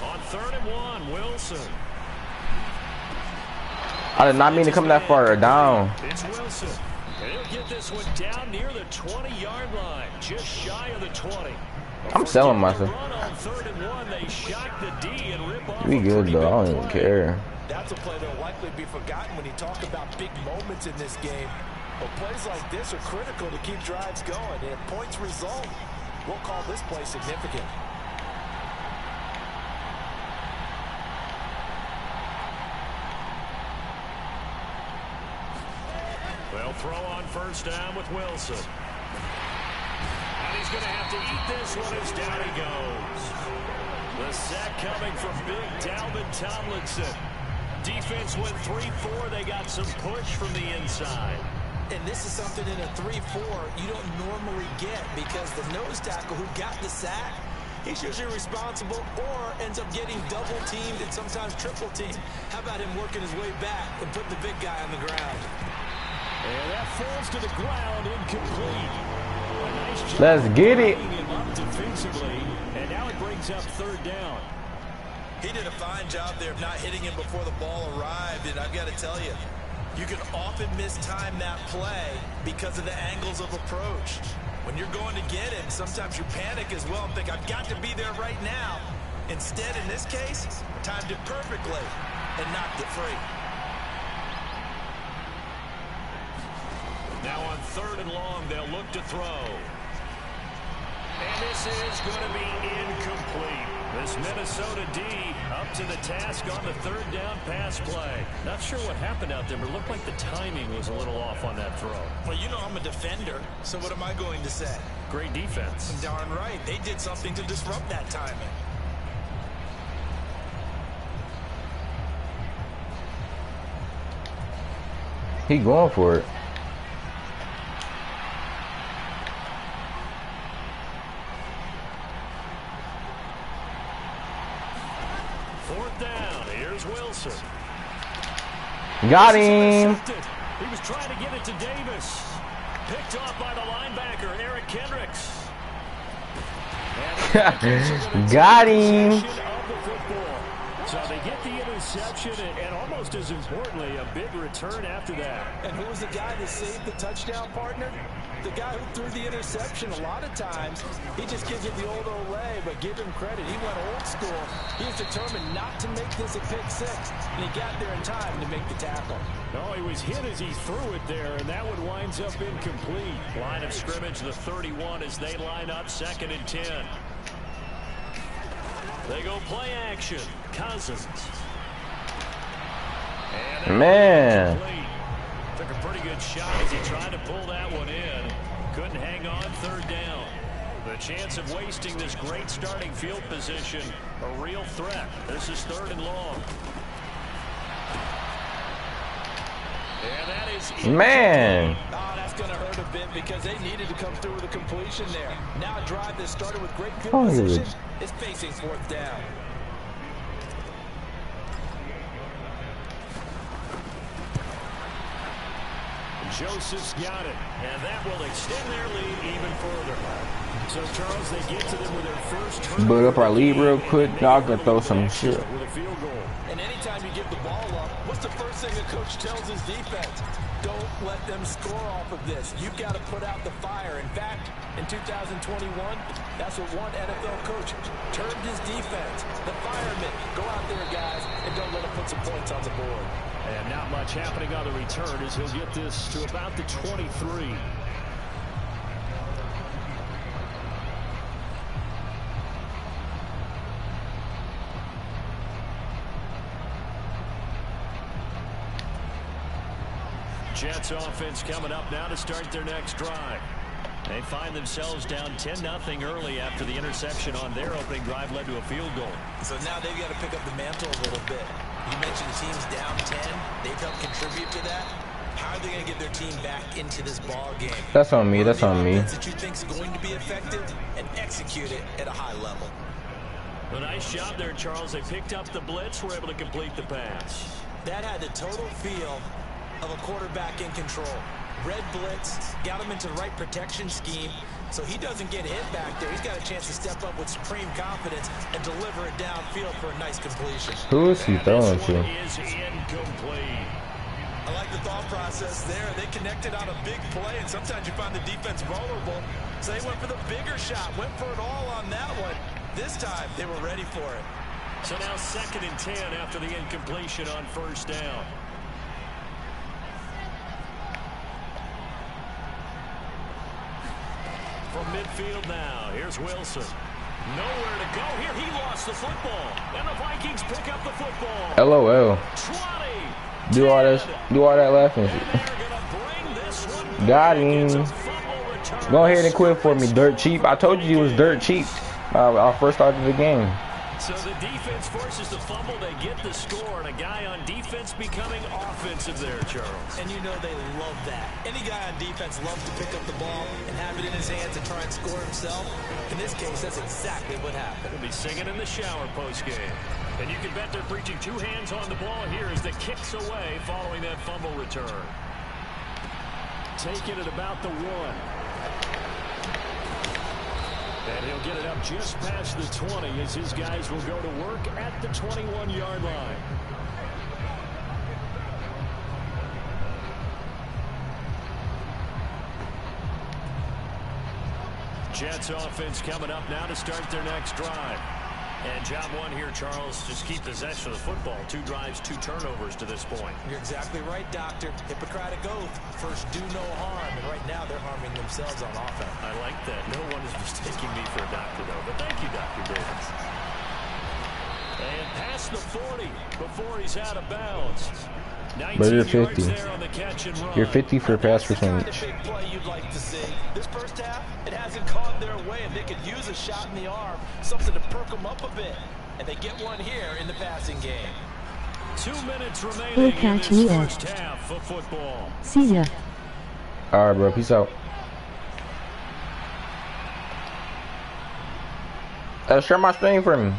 [SPEAKER 3] On 3rd and 1, Wilson.
[SPEAKER 1] I did not mean to come that far down.
[SPEAKER 3] It's Wilson. And he'll get this one down near the 20-yard line, just shy of the 20.
[SPEAKER 1] I'm selling myself. We good though. I don't even care.
[SPEAKER 4] That's a play that'll likely be forgotten when you talk about big moments in this game. But plays like this are critical to keep drives going. And if points result, we'll call this play significant.
[SPEAKER 3] They'll throw on 1st down with Wilson. And he's going to have to eat this one as down he goes. The sack coming from big Dalvin Tomlinson. Defense went 3-4. They got some push from the inside.
[SPEAKER 4] And this is something in a 3-4 you don't normally get because the nose tackle who got the sack, he's usually responsible or ends up getting double teamed and sometimes triple teamed. How about him working his way back and putting the big guy on the ground?
[SPEAKER 3] And that falls to the ground, incomplete. Nice,
[SPEAKER 1] let's get it.
[SPEAKER 3] Defensively, and now it brings up 3rd down.
[SPEAKER 4] He did a fine job there of not hitting him before the ball arrived, and I've got to tell you, you can often mistime that play because of the angles of approach. When you're going to get him, sometimes you panic as well and think, I've got to be there right now. Instead, in this case, timed it perfectly and knocked it free.
[SPEAKER 3] Now on 3rd and long, they'll look to throw. And this is going to be incomplete. This Minnesota D up to the task on the 3rd down pass play. Not sure what happened out there, but it looked like the timing was a little off on that throw.
[SPEAKER 4] Well, you know I'm a defender, so what am I going to say?
[SPEAKER 3] Great defense.
[SPEAKER 4] Darn right. They did something to disrupt that timing.
[SPEAKER 1] He going for it.
[SPEAKER 3] Wilson.
[SPEAKER 1] Got him.
[SPEAKER 3] He was trying to get it to Davis. Picked off by the linebacker, Eric Kendricks.
[SPEAKER 1] Got him.
[SPEAKER 3] So they get the interception and almost as importantly, a big return after that.
[SPEAKER 4] And who was the guy that saved the touchdown, partner? The guy who threw the interception. A lot of times, he just gives it the old Olay, but give him credit. He went old school. He was determined not to make this a pick six, and he got there in time to make the tackle.
[SPEAKER 3] No, he was hit as he threw it there, and that one winds up incomplete. Line of scrimmage, the 31 as they line up 2nd and 10. They go play action. Cousins.
[SPEAKER 1] Man.
[SPEAKER 3] Took a pretty good shot as he tried to pull that one in. Couldn't hang on 3rd down. The chance of wasting this great starting field position, a real threat. This is 3rd and long. And that is
[SPEAKER 1] man.
[SPEAKER 4] Oh, that's going to hurt a bit because they needed to come through with a completion there. Now a drive that started with great field position is facing 4th down.
[SPEAKER 3] Joseph's got it, and that will extend their lead even further. So, Charles, they get to them with their first turn.
[SPEAKER 1] Build up our lead real quick. Y'all can throw some shit.
[SPEAKER 3] With a field goal.
[SPEAKER 4] And anytime you give the ball up, what's the first thing a coach tells his defense? Don't let them score off of this. You've got to put out the fire. In fact, in 2021, that's what one NFL coach termed his defense. The firemen. Go out there, guys, and don't let them put some points on the board.
[SPEAKER 3] And not much happening on the return as he'll get this to about the 23. Jets offense coming up now to start their next drive. They find themselves down 10-0 early after the interception on their opening drive led to a field goal.
[SPEAKER 4] So now they've got to pick up the mantle a little bit. You mentioned the team's down 10. They've helped contribute to that. How are they going to get their team back into this ball game?
[SPEAKER 1] That's on me. That's on me.
[SPEAKER 4] That you think is going to be effective and execute it at a high level.
[SPEAKER 3] A nice job there, Charles. They picked up the blitz, were able to complete the pass.
[SPEAKER 4] That had the total feel of a quarterback in control. Red blitz, got him into the right protection scheme, so he doesn't get hit back there. He's got a chance to step up with supreme confidence and deliver it downfield for a nice completion.
[SPEAKER 1] Who is he throwing to?
[SPEAKER 3] Is incomplete.
[SPEAKER 4] I like the thought process there. They connected on a big play, and sometimes you find the defense vulnerable. So they went for the bigger shot, went for it all on that one. This time, they were ready for it.
[SPEAKER 3] So now 2nd and 10 after the incompletion on 1st down. From midfield now, here's Wilson. Nowhere to go here. He lost the football. And the Vikings pick up the football.
[SPEAKER 1] LOL.
[SPEAKER 3] 20.
[SPEAKER 1] Do all that laughing shit. Got him. Go ahead and quit for me, dirt cheap. I told you he was dirt cheap. Our first start of the game.
[SPEAKER 3] So the defense forces the fumble. They get the score, and a guy on defense becoming offensive there, Charles.
[SPEAKER 4] And you know they love that. Any guy on defense loves to pick up the ball and have it in his hands and try and score himself. In this case, that's exactly what happened.
[SPEAKER 3] He'll be singing in the shower post-game. And you can bet they're preaching 2 hands on the ball here as the kicks away following that fumble return. Taking it about the 1. And he'll get it up just past the 20 as his guys will go to work at the 21-yard line. Jets offense coming up now to start their next drive. And job 1 here, Charles, just keep possession of the football. 2 drives, 2 turnovers to this point.
[SPEAKER 4] You're exactly right, Doctor. Hippocratic oath. First, do no harm. And right now, they're harming themselves on offense.
[SPEAKER 3] I like that. No one is mistaking me for a doctor, though. But thank you, Dr. Davis. And past the 40 before he's out of bounds.
[SPEAKER 1] But you're 50. You're 50 for pass percentage.
[SPEAKER 4] Big play you'd like to see. This first half, it hasn't gone their way, and they could use a shot in the arm, something to perk them up a bit. And they get one here in the passing game.
[SPEAKER 3] 2 minutes remaining in this first half of football.
[SPEAKER 5] See ya.
[SPEAKER 1] All right, bro. Peace out. Share my screen for me.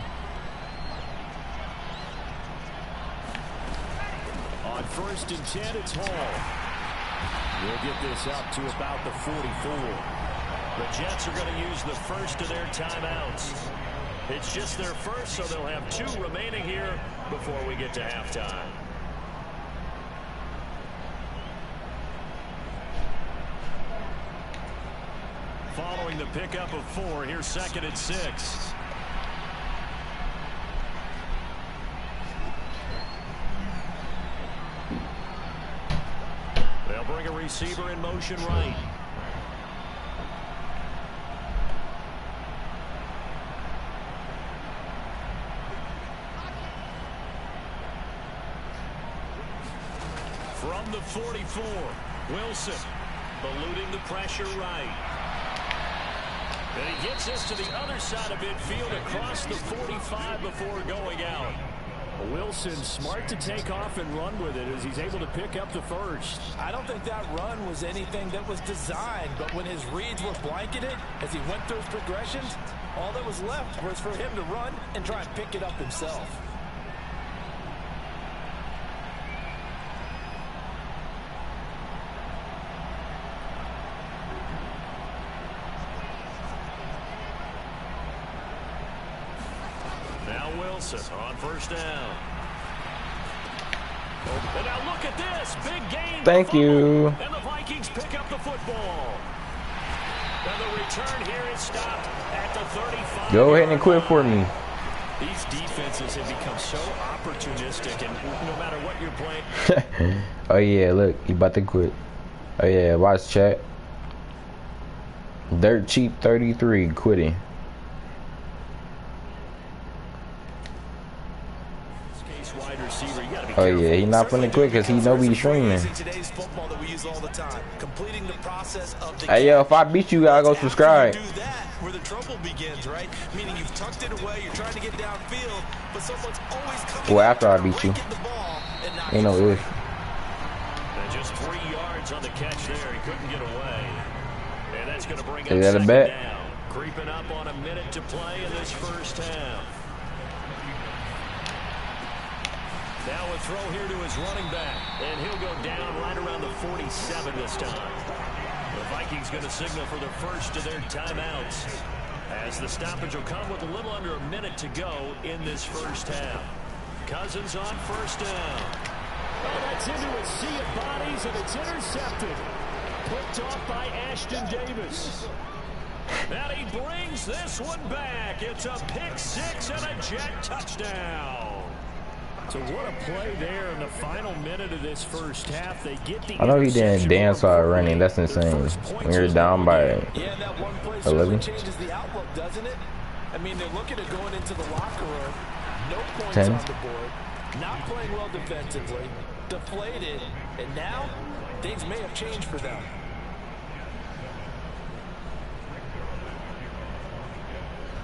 [SPEAKER 3] On 1st and 10, it's Hall. We'll get this up to about the 44. The Jets are going to use the first of their timeouts. It's just their first, so they'll have 2 remaining here before we get to halftime. Following the pickup of 4, here's 2nd and 6. They'll bring a receiver in motion right. From the 44, Wilson eluding the pressure right. And he gets us to the other side of midfield across the 45 before going out. Wilson smart to take off and run with it as he's able to pick up the first.
[SPEAKER 4] I don't think that run was anything that was designed, but when his reads were blanketed as he went through his progressions, all that was left was for him to run and try and pick it up himself.
[SPEAKER 3] On first down. And now look at this. Big gain.
[SPEAKER 1] Thank you.
[SPEAKER 3] And the Vikings pick up the football. And the return here is stopped at the 35.
[SPEAKER 1] Go ahead and quit for me.
[SPEAKER 3] These defenses have become so opportunistic, and no matter what you're playing.
[SPEAKER 1] Oh, yeah, look. He about to quit. Oh, yeah, watch chat. Dirt Cheap 33 quitting. Oh yeah, he not finna quit because he know we streaming. Hey yo, if I beat you, I go subscribe.
[SPEAKER 4] Where the trouble begins, right? Meaning you've tucked it away, you're trying to get downfield, but someone's always coming.
[SPEAKER 1] Well, after I beat you, ain't no if.
[SPEAKER 3] Just 3 yards on the catch there, he couldn't get away, and that's going to bring
[SPEAKER 1] up second down.
[SPEAKER 3] Creeping up on a minute to play in this first half. Now a throw here to his running back, and he'll go down right around the 47 this time. The Vikings going to signal for the first of their timeouts, as the stoppage will come with a little under a minute to go in this first half. Cousins on first down. Oh, that's into a sea of bodies, and it's intercepted. Picked off by Ashton Davis. And he brings this one back. It's a pick 6 and a jet touchdown. So what a play there in the final minute of this first half. They get the
[SPEAKER 1] I know he didn't dance while running. That's insane. When you're down by 11.
[SPEAKER 4] Changes the outlook, doesn't it? I mean, they're looking at going into the locker room. No points
[SPEAKER 1] 10.
[SPEAKER 4] on the board. Not playing well defensively. Deflated. And now things may have changed for them.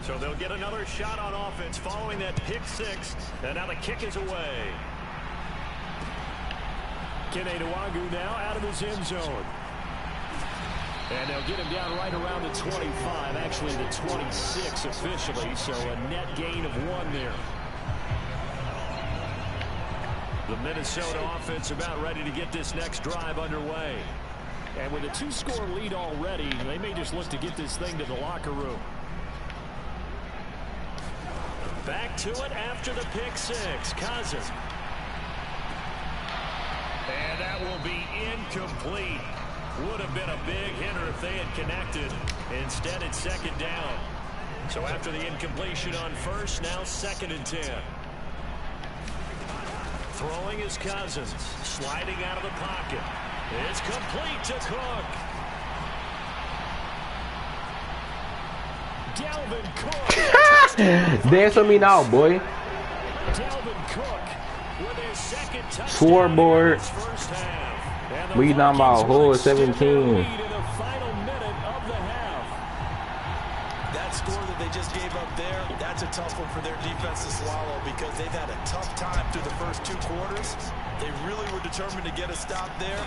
[SPEAKER 3] So they'll get another shot on offense following that pick 6. And now the kick is away. Kene Nwagu now out of his end zone. And they'll get him down right around the 25. Actually the 26 officially. So a net gain of 1 there. The Minnesota offense about ready to get this next drive underway. And with a 2-score lead already, they may just look to get this thing to the locker room. Back to it after the pick 6. Cousins. And that will be incomplete. Would have been a big hitter if they had connected. Instead, it's second down. So after the incompletion on first, now 2nd and 10. Throwing is Cousins. Sliding out of the pocket. It's complete to Cook. Dalvin Cook.
[SPEAKER 1] Dance on me now, boy.
[SPEAKER 3] Dalvin Cook with his second touchdown.
[SPEAKER 1] Scoreboard. We down by a whole 17.
[SPEAKER 4] That score that they just gave up there, that's a tough one for their defense to swallow because they've had a tough time through the first 2 quarters. They really were determined to get a stop there.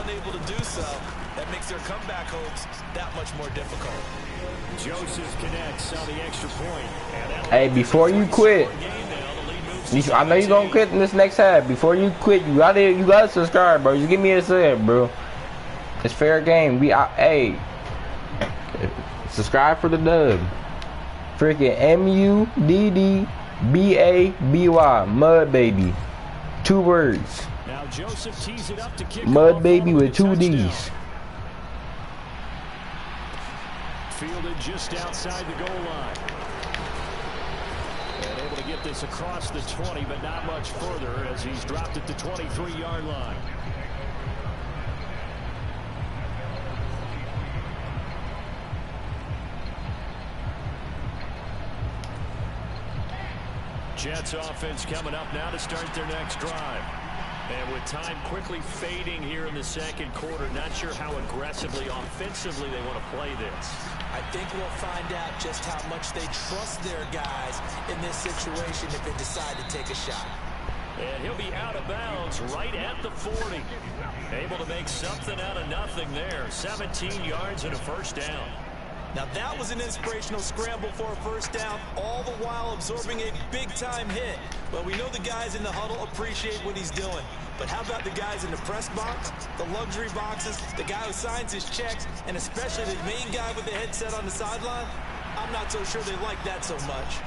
[SPEAKER 4] Unable to do so, that makes their comeback hopes that much more difficult.
[SPEAKER 3] Joseph connects on the extra point.
[SPEAKER 1] Hey, before you quit, I know you're gonna quit in this next half. Before you quit, you gotta subscribe, bro. Just give me a sub, bro. It's fair game. Hey, subscribe for the dub. Freaking Mudbaby. Mud Baby. 2 words.
[SPEAKER 3] Now Joseph tees it up to kick
[SPEAKER 1] Mud
[SPEAKER 3] off
[SPEAKER 1] Baby
[SPEAKER 3] following
[SPEAKER 1] with 2
[SPEAKER 3] the touchdown.
[SPEAKER 1] D's.
[SPEAKER 3] Fielded just outside the goal line. And able to get this across the 20, but not much further as he's dropped at the 23-yard line. Jets offense coming up now to start their next drive. And with time quickly fading here in the second quarter, not sure how aggressively, offensively they want to play this.
[SPEAKER 4] I think we'll find out just how much they trust their guys in this situation if they decide to take a shot.
[SPEAKER 3] And he'll be out of bounds right at the 40. Able to make something out of nothing there. 17 yards and a first down.
[SPEAKER 4] Now that was an inspirational scramble for a first down, all the while absorbing a big-time hit. Well, we know the guys in the huddle appreciate what he's doing. But how about the guys in the press box, the luxury boxes, the guy who signs his checks, and especially the main guy with the headset on the sideline? I'm not so sure they like that so much.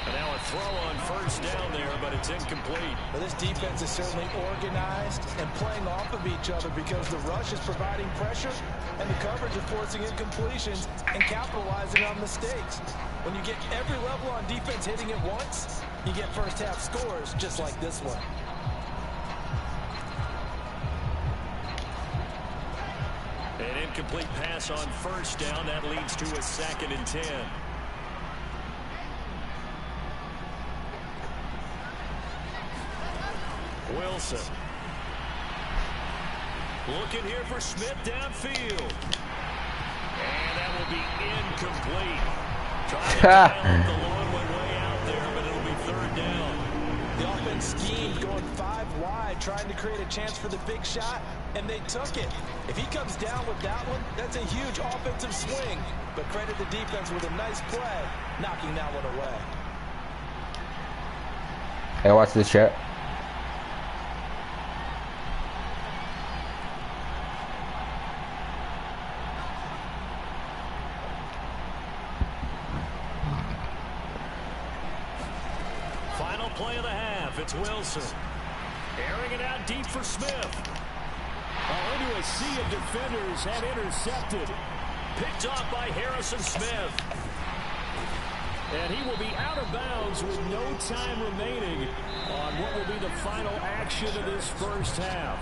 [SPEAKER 3] And now a throw on first down there, but it's incomplete.
[SPEAKER 4] Well, this defense is certainly organized and playing off of each other because the rush is providing pressure and the coverage is forcing incompletions and capitalizing on mistakes. When you get every level on defense hitting it once, you get first half scores just like this one.
[SPEAKER 3] An incomplete pass on first down. That leads to a 2nd and 10. Wilson. Looking here for Smith downfield. And that will be incomplete. Trying to dial up the long one way out there, but it'll be 3rd down.
[SPEAKER 4] The offense schemed going 5 wide, trying to create a chance for the big shot, and they took it. If he comes down with that one, that's a huge offensive swing. But credit the defense with a nice play, knocking that one away.
[SPEAKER 1] Hey, watch this chat.
[SPEAKER 3] Final play of the half. It's Wilson. Airing it out deep for Smith. Into a sea of defenders have intercepted. Picked off by Harrison Smith. And he will be out of bounds with no time remaining on what will be the final action of this first half.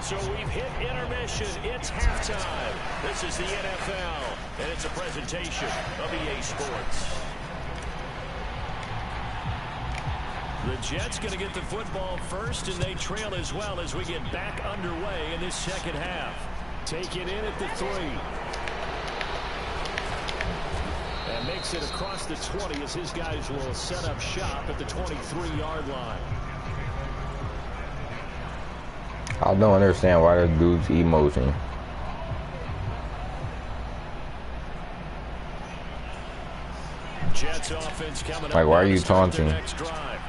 [SPEAKER 3] So we've hit intermission. It's halftime. This is the NFL, and it's a presentation of EA Sports. The Jets going to get the football first, and they trail as well as we get back underway in this second half. Take it in at the 3. And makes it across the 20 as his guys will set up shop at the 23-yard line.
[SPEAKER 1] I don't understand why this dude's emoting.
[SPEAKER 3] Jets offense coming up.
[SPEAKER 1] Like, why are you taunting?
[SPEAKER 3] Next drive.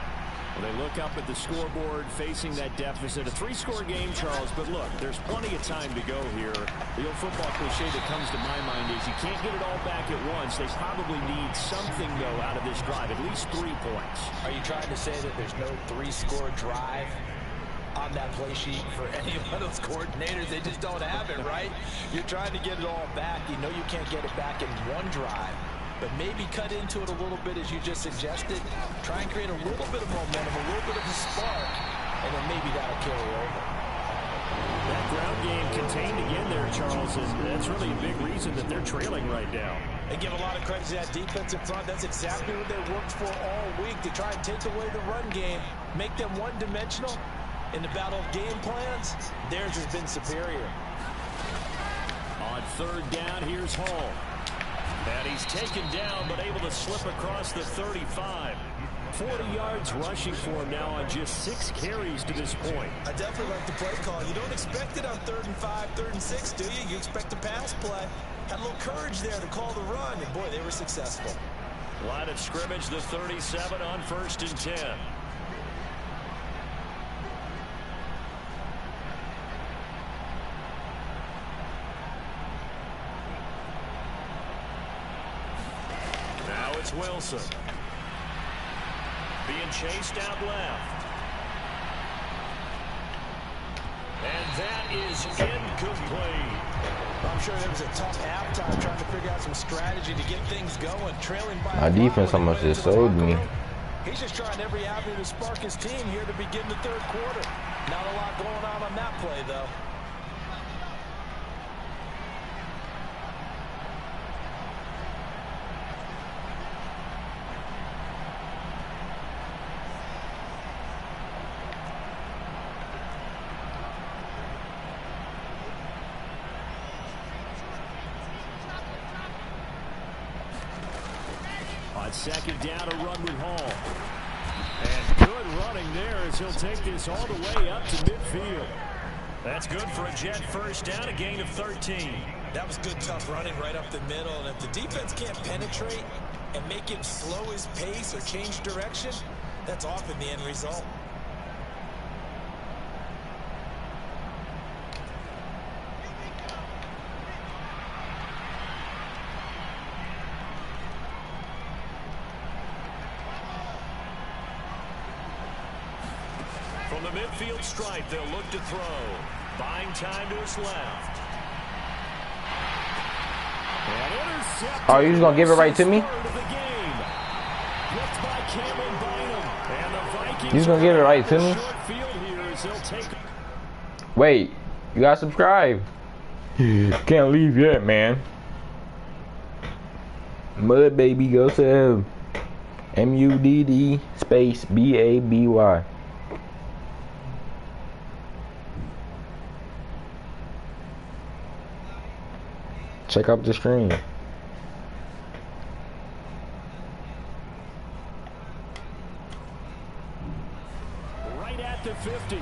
[SPEAKER 3] Well, they look up at the scoreboard facing that deficit. A 3-score game, Charles, but look, there's plenty of time to go here. The old football cliche that comes to my mind is you can't get it all back at once. They probably need something, though, out of this drive, at least 3 points.
[SPEAKER 4] Are you trying to say that there's no 3-score drive on that play sheet for any of those coordinators? They just don't have it, right? You're trying to get it all back. You know you can't get it back in one drive. But maybe cut into it a little bit as you just suggested. Try and create a little bit of momentum, a little bit of a spark, and then maybe that'll carry over.
[SPEAKER 3] That ground game contained again there, Charles, and that's really a big reason that they're trailing right now.
[SPEAKER 4] They give a lot of credit to that defense in front. That's exactly what they worked for all week, to try and take away the run game, make them one-dimensional. In the battle of game plans, theirs has been superior.
[SPEAKER 3] On 3rd down, here's Hall. And he's taken down, but able to slip across the 35. 40 yards rushing for him now on just 6 carries to this point.
[SPEAKER 4] I definitely like the play call. You don't expect it on 3rd and 5, 3rd and 6, do you? You expect a pass play. Had a little courage there to call the run, and boy, they were successful.
[SPEAKER 3] Line of scrimmage, the 37 on 1st and 10. it's Wilson. Being chased out left. And that is incomplete.
[SPEAKER 4] I'm sure there was a tough halftime trying to figure out some strategy to get things going. Trailing by
[SPEAKER 1] My defense almost just sold me.
[SPEAKER 4] He's just trying every avenue to spark his team here to begin the third quarter. Not a lot going on that play, though.
[SPEAKER 3] Second down, a run with Hall. And good running there as he'll take this all the way up to midfield. That's good for a Jet first down, a gain of 13.
[SPEAKER 4] That was good, tough running right up the middle. And if the defense can't penetrate and make him slow his pace or change direction, that's often the end result.
[SPEAKER 3] From the midfield stripe, they'll look to throw. Buying time to his left.
[SPEAKER 1] Oh, you just gonna give it right to me? You just gonna give it right to me? Wait, you gotta subscribe. Can't leave yet, man. Mud baby, go to MUDD space BABY. Check out the stream.
[SPEAKER 3] Right at the 50.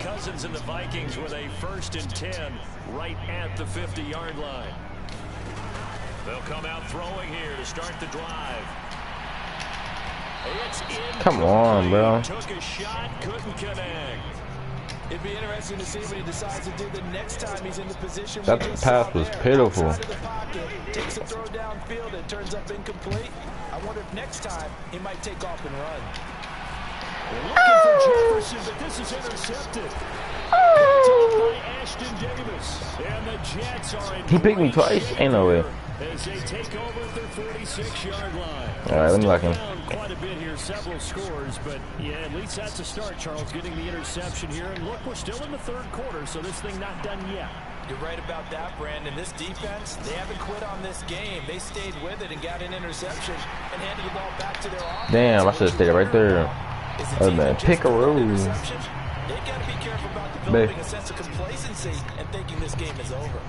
[SPEAKER 3] Cousins and the Vikings with a 1st and 10 right at the 50-yard line. They'll come out throwing here to start the drive. It's
[SPEAKER 1] Come on, bro.
[SPEAKER 3] Took a shot, couldn't connect.
[SPEAKER 4] It'd be interesting to see what he decides to do the next time he's in the position.
[SPEAKER 1] That pass was pitiful.
[SPEAKER 4] Takes a throw downfield, it turns up incomplete. I wonder if next time he might take off and run.
[SPEAKER 3] Looking for Jefferson, but this is intercepted. Picked up by Ashton Davis. And the Jets are in.
[SPEAKER 1] He picked me twice. Ain't no way.
[SPEAKER 3] As they take over at their 46-yard line.
[SPEAKER 1] All right, let me lock him.
[SPEAKER 3] Quite a bit here, several scores, but yeah, at least that's a start, Charles, getting the interception here. And look, we're still in the third quarter, so this thing not done yet.
[SPEAKER 4] You're right about that, Brandon. This defense, they haven't quit on this game. They stayed with it and got an interception and handed the ball back to their offense.
[SPEAKER 1] Damn, I should have stayed right there. Oh man, pick a rule.
[SPEAKER 4] They've got to be careful about developing a sense of complacency and thinking this game is over.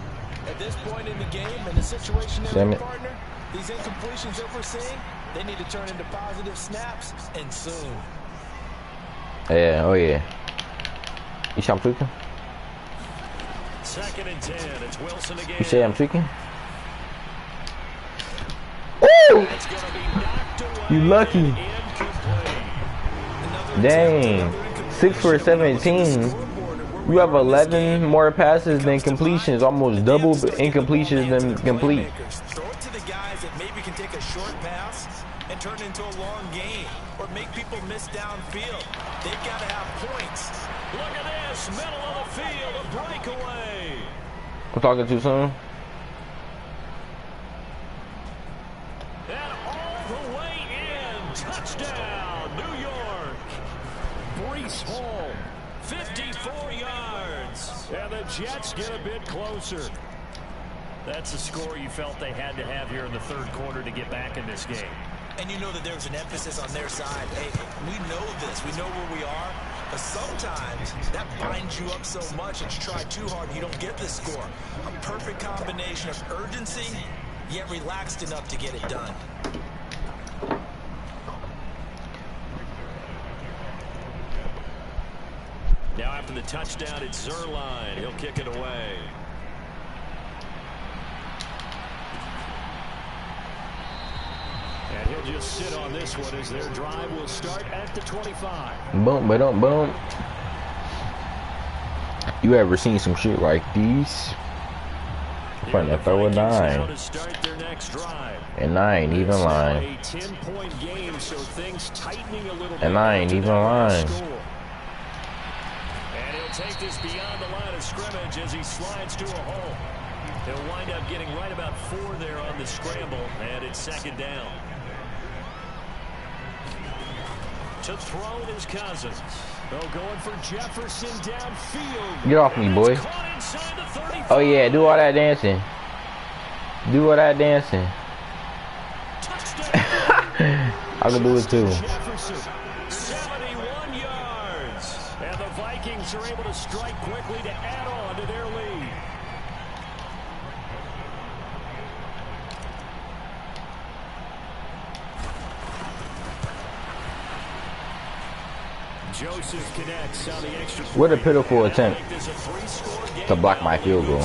[SPEAKER 4] At this point in the game, and the situation they're in, partner, these incompletions that we're seeing, they need to turn into positive snaps, and soon.
[SPEAKER 1] Yeah, oh yeah. You say I'm tweaking?
[SPEAKER 3] 2nd and 10, it's Wilson again.
[SPEAKER 1] You say I'm tweaking? Woo! You lucky. Dang. 6 for 17. You have 11 more passes than completions, almost double incompletions than complete.
[SPEAKER 4] Throw it to the guys that maybe can take a short pass and turn it into a long game, or make people miss downfield. They've got to have points.
[SPEAKER 3] Look at this, middle of the field, a breakaway.
[SPEAKER 1] I'm talking too soon.
[SPEAKER 3] And all the way in, touchdown, New York. Breece Hall. 54 yards. And the Jets get a bit closer. That's the score you felt they had to have here in the third quarter to get back in this game.
[SPEAKER 4] And you know that there's an emphasis on their side. Hey, we know this. We know where we are. But sometimes that binds you up so much that you try too hard and you don't get the score. A perfect combination of urgency, yet relaxed enough to get it done.
[SPEAKER 3] Now after the touchdown, it's Zerline. He'll kick it away. And he'll just sit on this one as their drive will start at the 25.
[SPEAKER 1] Boom, boom, boom. You ever seen some shit like these? Putting to throw a 9.
[SPEAKER 3] To start their next drive.
[SPEAKER 1] And I ain't even lying.
[SPEAKER 3] A 10-point game, so things tightening a little bit.
[SPEAKER 1] And I ain't even lying.
[SPEAKER 3] And he'll take this beyond the line of scrimmage as he slides to a hole. He'll wind up getting right about 4 there on the scramble, and it's 2nd down. To throw his Cousins. They'll going for Jefferson downfield.
[SPEAKER 1] Get off me, boy. Oh yeah, do all that dancing. Do all that dancing. I can do it too.
[SPEAKER 3] 71 yards. And the Vikings are able to strike quickly to add on to their lead. Joseph connects on the extra point.
[SPEAKER 1] What a pitiful attempt to block my field goal.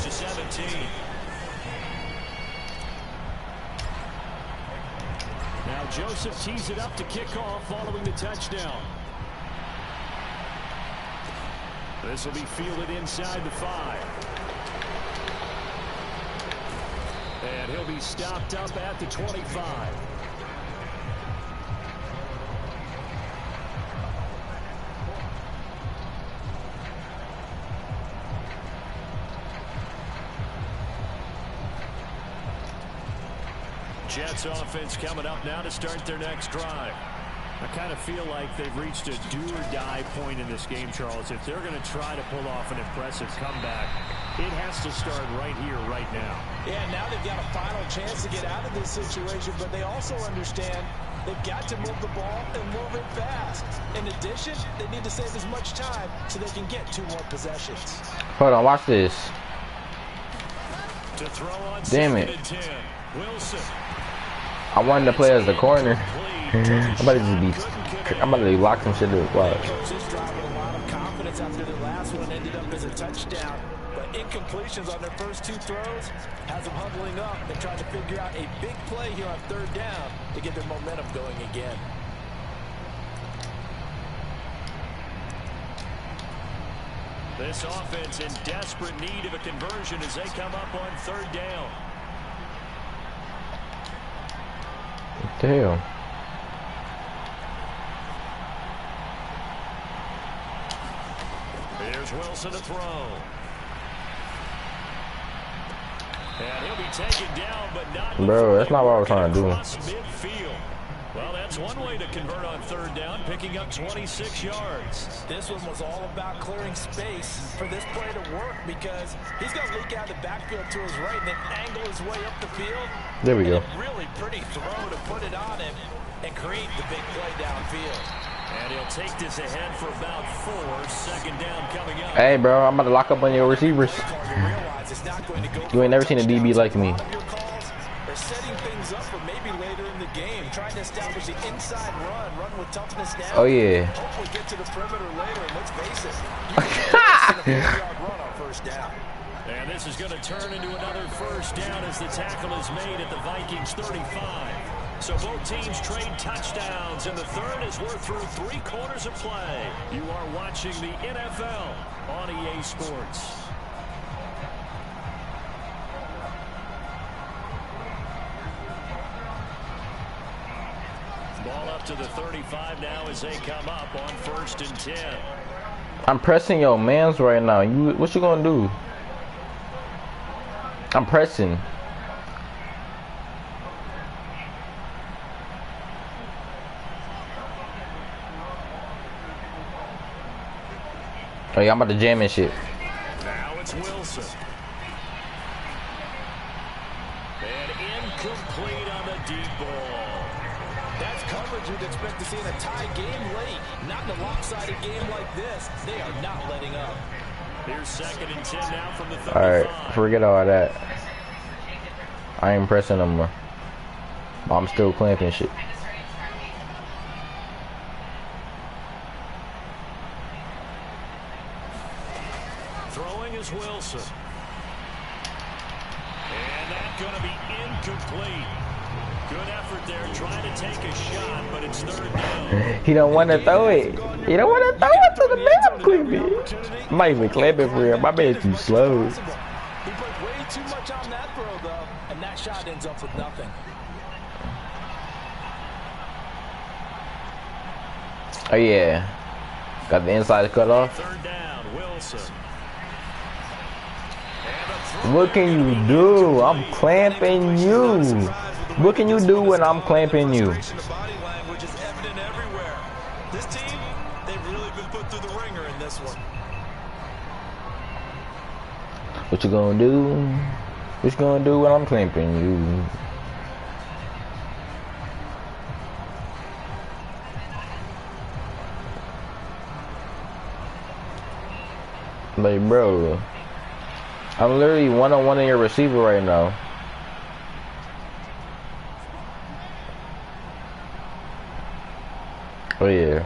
[SPEAKER 3] Now Joseph tees it up to kick off following the touchdown. This will be fielded inside the 5. And he'll be stopped up at the 25. Jets offense coming up now to start their next drive. I kind of feel like they've reached a do-or-die point in this game, Charles. If they're going to try to pull off an impressive comeback, it has to start right here, right now.
[SPEAKER 4] Yeah, now they've got a final chance to get out of this situation, but they also understand they've got to move the ball and move it fast. In addition, they need to save as much time so they can get 2 more possessions.
[SPEAKER 1] Hold on, watch this.
[SPEAKER 3] To throw on
[SPEAKER 1] Damn it.
[SPEAKER 3] 2nd and 10. Wilson.
[SPEAKER 1] I wanted to play as the corner. I'm about to be lock some shit to the block.
[SPEAKER 4] Just driving a lot of confidence after the last one ended up as a touchdown. But incompletions on their first 2 throws has them huddling up and trying to figure out a big play here on 3rd down to get their momentum going again.
[SPEAKER 3] This offense in desperate need of a conversion as they come up on 3rd down.
[SPEAKER 1] What the hell?
[SPEAKER 3] Here's Wilson to throw. And he'll be taken down, but not.
[SPEAKER 1] Bro, that's not what I was trying to do.
[SPEAKER 3] Midfield. Well, that's one way to convert on 3rd down, picking up 26 yards.
[SPEAKER 4] This one was all about clearing space for this play to work because he's going to leak out the backfield to his right and then angle his way up the field.
[SPEAKER 1] There we go.
[SPEAKER 4] Really pretty throw to put it on him and create the big play downfield.
[SPEAKER 3] And he'll take this ahead for about 4. 2nd down coming up.
[SPEAKER 1] Hey, bro, I'm about to lock up on your receivers. You ain't never seen a DB like me.
[SPEAKER 4] They're setting things up for maybe later in the game, trying to establish the inside run with toughness now.
[SPEAKER 1] Oh, yeah.
[SPEAKER 4] Hopefully get to the perimeter later, and let's face it, you can get a 50-yard run on 1st down.
[SPEAKER 3] And this is going to turn into another 1st down as the tackle is made at the Vikings 35. So both teams trade touchdowns, and the 3rd as we're through 3 quarters of play. You are watching the NFL on EA Sports. Ball up to the 35 now as they come up on 1st and 10.
[SPEAKER 1] I'm pressing your mans right now. What you gonna do? I'm pressing. Oh yeah, I'm about to jam and shit.
[SPEAKER 3] Now it's Wilson. And incomplete on the deep ball.
[SPEAKER 4] That's coverage you'd expect to see in a tie game late. Not in a lopsided game like this. They are not letting up.
[SPEAKER 3] Here's 2nd and 10 now from the 35.
[SPEAKER 1] Alright, forget all that. I ain't pressing no more. I'm still clamping shit.
[SPEAKER 3] Throwing is Wilson. And that's going to be incomplete. Good effort there, trying to take a shot, but it's 3rd down.
[SPEAKER 1] He don't want to throw it. He don't want to throw it to the man clip it. I might even clamp it for real. My man's too slow.
[SPEAKER 4] He put way too much on that with nothing.
[SPEAKER 1] Oh yeah, got the inside cut off.
[SPEAKER 3] Third down, Wilson.
[SPEAKER 1] What can you do? I'm clamping you. What can you do when I'm clamping you?
[SPEAKER 4] The body language is evident everywhere. This team, they've really been put through the ringer in this one.
[SPEAKER 1] What you gonna do? What you gonna do when I'm clamping you? Like, bro, I'm literally one-on-one in your receiver right now. Oh yeah.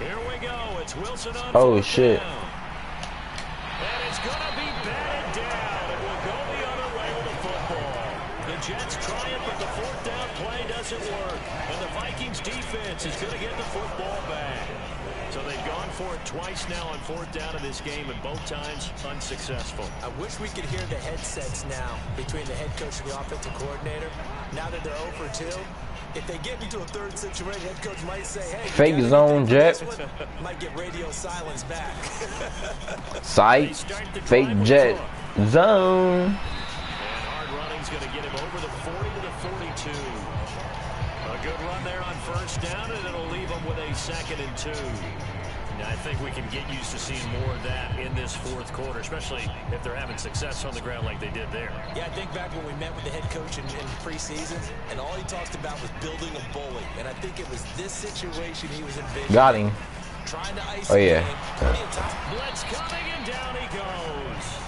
[SPEAKER 3] Here we go. It's Wilson on.
[SPEAKER 1] Oh shit.
[SPEAKER 3] Down. And it's gonna be batted down. It will go the other way with the football. The Jets try it, but the fourth down play doesn't work. And the Vikings defense is gonna get the football back. So they've gone for it twice now on fourth down in this game, and both times unsuccessful.
[SPEAKER 4] I wish we could hear the headsets now between the head coach and the offensive coordinator. Now that they're 0 for 2, if they get into a third situation, head coach might say, hey,
[SPEAKER 1] fake zone jet.
[SPEAKER 4] Might get radio silence back.
[SPEAKER 1] Sight. Fake jet. Zone.
[SPEAKER 3] And hard running's going to get him over the 40 to the 42. A good run there on first down, and it'll leave him with a 2nd and 2. Now, I think we can get used to seeing more of that in this fourth quarter, especially if they're having success on the ground like they did there.
[SPEAKER 4] Yeah, I think back when we met with the head coach in preseason, and all he talked about was building a bully. And I think it was this situation he was envisioning.
[SPEAKER 1] Got him.
[SPEAKER 4] Trying to ice
[SPEAKER 1] Oh yeah.
[SPEAKER 3] Blitz coming, and down he goes.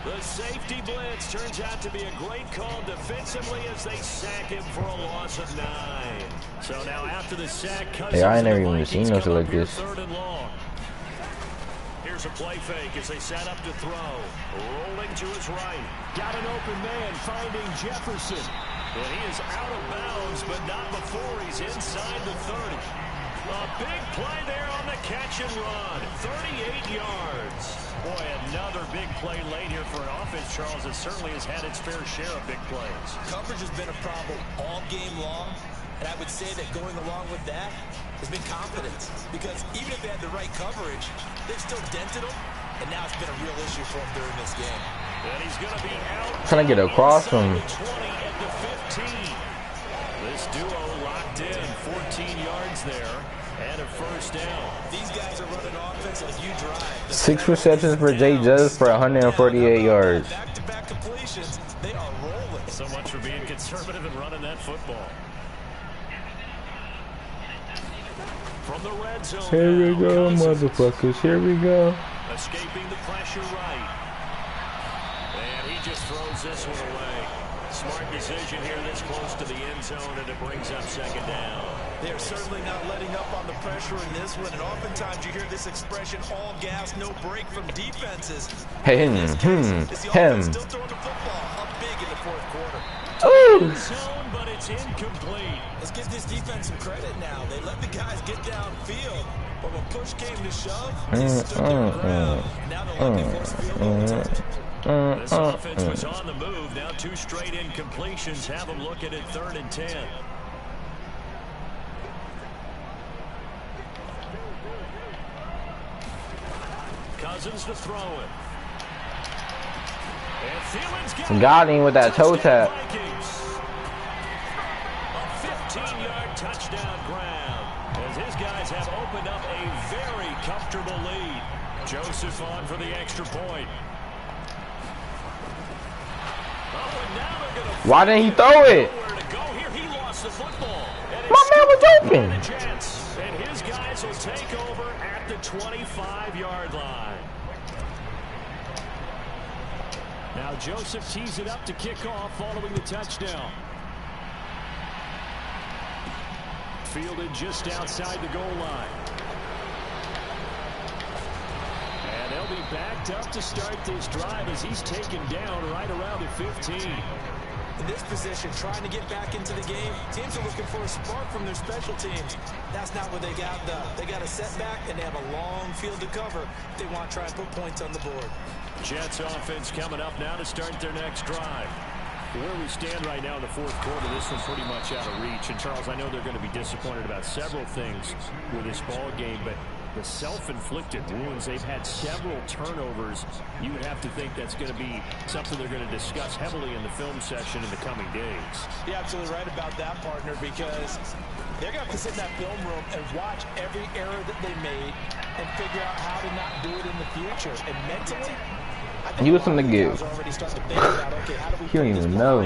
[SPEAKER 3] The safety blitz turns out to be a great call defensively as they sack him for a loss of 9. So now after the sack,
[SPEAKER 1] Hey, I ain't never even seen nothing like this.
[SPEAKER 3] 3rd and long. Here's a play fake as they set up to throw. Rolling to his right. Got an open man finding Jefferson. And he is out of bounds, but not before he's inside the 30. A big play there on the catch and run. 38 yards. Boy, another big play late here for an offense, Charles, that certainly has had its fair share of big plays.
[SPEAKER 4] Coverage has been a problem all game long, and I would say that going along with that has been confidence. Because even if they had the right coverage, they've still dented them, and now it's been a real issue for them during this game.
[SPEAKER 3] And he's going to be out.
[SPEAKER 1] Trying to get across from.
[SPEAKER 3] 20 at the 15. This duo locked in, 14 yards there. And a first down. These guys are running offense like you drive.
[SPEAKER 1] 6 receptions for Jay Just for 148 yards.
[SPEAKER 4] Back-to-back completions. They are rolling.
[SPEAKER 3] So much for being conservative and running that football. From the red zone.
[SPEAKER 1] Here we go, motherfuckers. Here we go.
[SPEAKER 3] Escaping the pressure right. And he just throws this one away. Smart decision here this close to the end zone, and it brings up 2nd down.
[SPEAKER 4] They are certainly not letting up on the pressure in this one, and oftentimes you hear this expression, all gas, no break from defenses.
[SPEAKER 1] Him.
[SPEAKER 4] Still throwing the football up big in the fourth quarter.
[SPEAKER 1] Ooh.
[SPEAKER 3] Zone, but it's incomplete.
[SPEAKER 4] Let's give this defense some credit now. They let the guys get downfield, but when push came to shove, they stood their ground. Now they're looking for a field goal attempt.
[SPEAKER 3] This offense was on the move. Now 2 straight incompletions have them looking at 3rd and 10. Cousins to throw it. And Thielen's
[SPEAKER 1] got him with that toe tap.
[SPEAKER 3] A 15-yard touchdown ground as his guys have opened up a very comfortable lead. Joseph on for the extra point.
[SPEAKER 1] Why didn't he throw it? My man was open.
[SPEAKER 3] And his guys will take over at the 25-yard line. Now Joseph tees it up to kick off following the touchdown. Fielded just outside the goal line. And they'll be backed up to start this drive as he's taken down right around the 15.
[SPEAKER 4] In this position, trying to get back into the game, teams are looking for a spark from their special teams. That's not what they got done. They got a setback, and they have a long field to cover if they want to try and put points on the board.
[SPEAKER 3] Jets offense coming up now to start their next drive. Where we stand right now in the fourth quarter, this one's pretty much out of reach. And, Charles, I know they're going to be disappointed about several things with this ball game, but the self-inflicted wounds, they've had several turnovers. You would have to think that's going to be something they're going to discuss heavily in the film session in the coming days.
[SPEAKER 4] You're absolutely right about that, partner, because they're going to have to sit in that film room and watch every error that they made and figure out how to not do it in the future. And mentally,
[SPEAKER 1] he was something to give. He don't even know.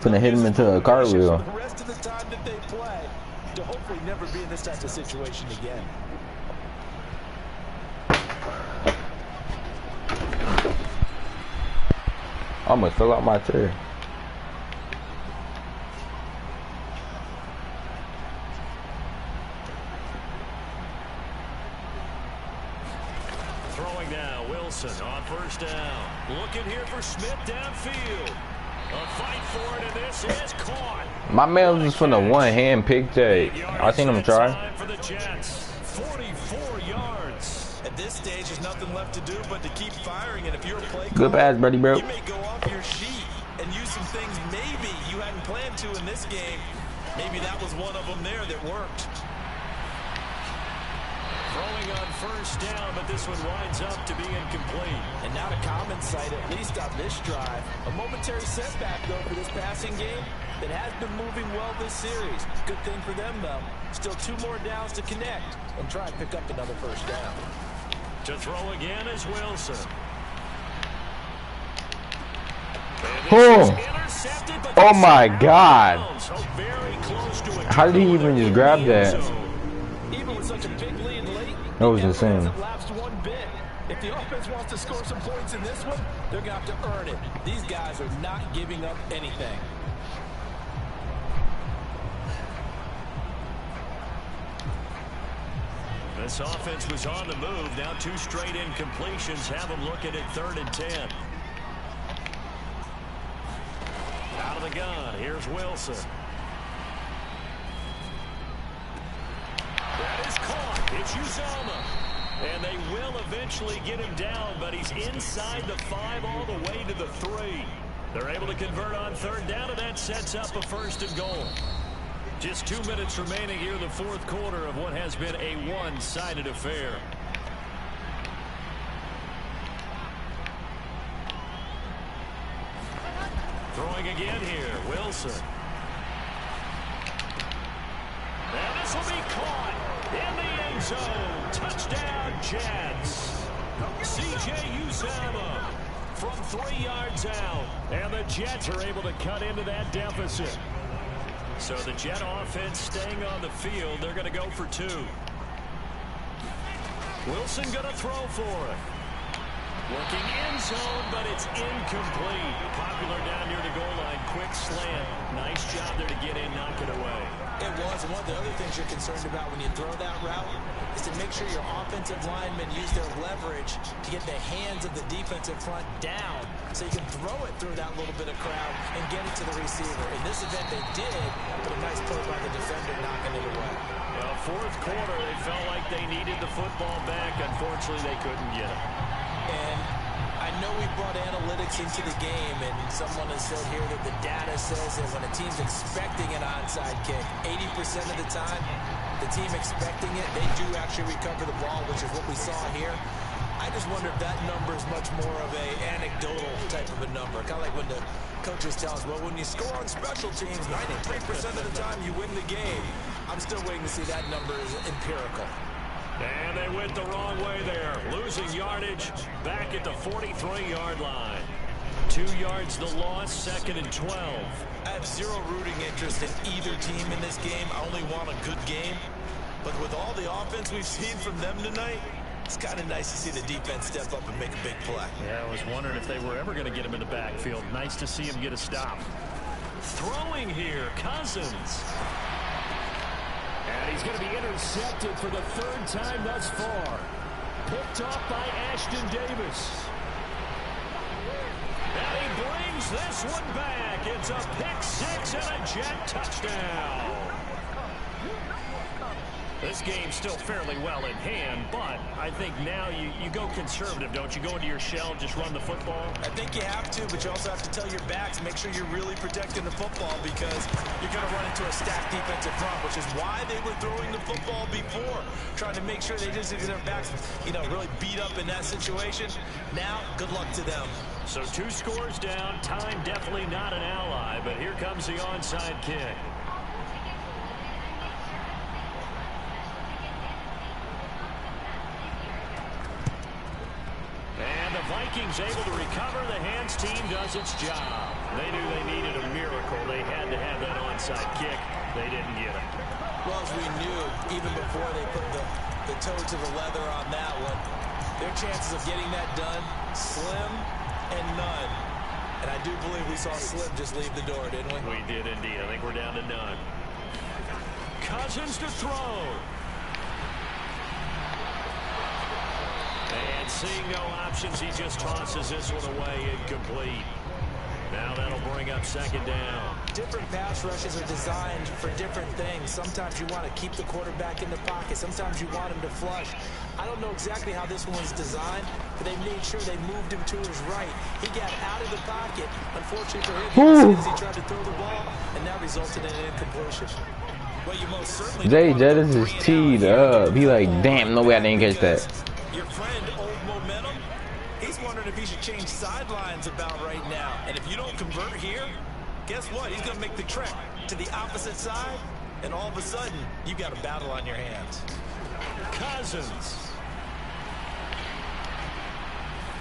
[SPEAKER 1] Gonna hit him into a cartwheel.
[SPEAKER 4] The rest of the time that they play to hopefully never be in this type of situation again.
[SPEAKER 1] I almost fell out my chair.
[SPEAKER 3] Throwing now, Wilson on first down. Looking here for Smith downfield. A fight for it, and this is caught.
[SPEAKER 1] My man was just from the one-hand pick Jay. I seen him try.
[SPEAKER 3] For the Jets, 44 yards.
[SPEAKER 4] At this stage, there's nothing left to do but to keep firing. And if you're a play
[SPEAKER 1] Good pass, buddy, bro.
[SPEAKER 4] you may go off your sheet and use some things maybe you hadn't planned to in this game. Maybe that was one of them there that worked.
[SPEAKER 3] Throwing on first down, but this one winds up to be incomplete.
[SPEAKER 4] And now to common sight, at least on this drive. A momentary setback, though, for this passing game that has been moving well this series. Good thing for them, though. Still 2 more downs to connect and try and pick up another first down.
[SPEAKER 3] To throw again is Wilson.
[SPEAKER 1] Oh my God. How did he even just grab that?
[SPEAKER 4] Even with such a big lead late,
[SPEAKER 1] that was insane.
[SPEAKER 4] One bit. If the offense wants to score some points in this one, they're going to have to earn it. These guys are not giving up anything.
[SPEAKER 3] This offense was on the move. Now 2 straight incompletions have them looking at 3rd and 10. Out of the gun, here's Wilson. That is caught. It's Uzama. And they will eventually get him down, but he's inside the 5 all the way to the 3. They're able to convert on 3rd down, and that sets up a 1st and goal. Just 2 minutes remaining here in the fourth quarter of what has been a one-sided affair. Throwing again here, Wilson. And this will be caught in the end zone. Touchdown, Jets. C.J. Uzama from 3 yards out. And the Jets are able to cut into that deficit. So the Jet offense staying on the field. They're going to go for 2. Wilson going to throw for it. Working end zone, but it's incomplete. Popular down near the goal line. Quick slant. Nice job there to get in, knock it away.
[SPEAKER 4] It was. And one of the other things you're concerned about when you throw that route is to make sure your offensive linemen use their leverage to get the hands of the defensive front down so you can throw it through that little bit of crowd and get it to the receiver. In this event, they did, but a nice play by the defender knocking it away.
[SPEAKER 3] Well, fourth quarter, they felt like they needed the football back. Unfortunately, they couldn't get it.
[SPEAKER 4] And I know we brought analytics into the game, and someone has said here that the data says that when a team's expecting an onside kick, 80% of the time, the team expecting it, they do actually recover the ball, which is what we saw here. I just wonder if that number is much more of a anecdotal type of a number. Kind of like when the coaches tell us, well, when you score on special teams, 93% of the time you win the game. I'm still waiting to see that number is empirical.
[SPEAKER 3] And they went the wrong way there. Losing yardage back at the 43-yard line. 2 yards the loss, 2nd and 12.
[SPEAKER 4] I have zero rooting interest in either team in this game. I only want a good game. But with all the offense we've seen from them tonight, it's kind of nice to see the defense step up and make a big play.
[SPEAKER 3] Yeah, I was wondering if they were ever going to get him in the backfield. Nice to see him get a stop. Throwing here, Cousins. And he's going to be intercepted for the 3rd time thus far. Picked off by Ashton Davis. And he brings this one back. It's a pick 6 and a Jet touchdown. This game's still fairly well in hand, but I think now you go conservative, don't you? Go into your shell, just run the football?
[SPEAKER 4] I think you have to, but you also have to tell your backs, make sure you're really protecting the football because you're going to run into a stacked defensive front, which is why they were throwing the football before, trying to make sure they didn't get their backs, really beat up in that situation. Now, good luck to them.
[SPEAKER 3] So 2 scores down, time definitely not an ally, but here comes the onside kick. And the Vikings able to recover. The hands team does its job. They knew they needed a miracle. They had to have that onside kick. They didn't get it.
[SPEAKER 4] Well, as we knew, even before they put the toe to the leather on that one, their chances of getting that done, slim and none. And I do believe we saw Slim just leave the door, didn't we?
[SPEAKER 3] We did indeed. I think we're down to none. Cousins to throw. And seeing no options, he just tosses this one away, incomplete. Now that'll bring up second down.
[SPEAKER 4] Different pass rushes are designed for different things. Sometimes you want to keep the quarterback in the pocket. Sometimes you want him to flush. I don't know exactly how this one was designed, but they made sure they moved him to his right. He got out of the pocket. Unfortunately for him, he tried to throw the ball, and that resulted in an incompletion. Well, you most certainly
[SPEAKER 1] Jay Jettis is teed up. He like, damn, no way I didn't catch that.
[SPEAKER 4] Your friend, Old Momentum, he's wondering if he should change sidelines about right now. And if you don't convert here, guess what? He's going to make the trek to the opposite side, and all of a sudden, you got a battle on your hands.
[SPEAKER 3] Cousins.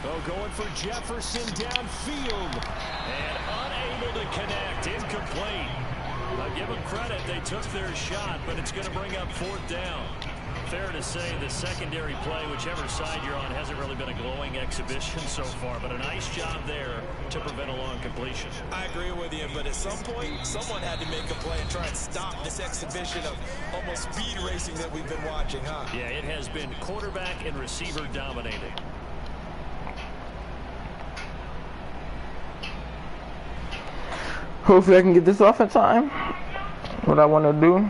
[SPEAKER 3] Oh, going for Jefferson downfield. And unable to connect. Incomplete. I'll give them credit. They took their shot, but it's going to bring up 4th down. Fair to say the secondary play, whichever side you're on, hasn't really been a glowing exhibition so far, but a nice job there to prevent a long completion.
[SPEAKER 4] I agree with you, but at some point, someone had to make a play and try and stop this exhibition of almost speed racing that we've been watching, huh?
[SPEAKER 3] Yeah, it has been quarterback and receiver dominating.
[SPEAKER 1] Hopefully I can get this off in time. What I want to do.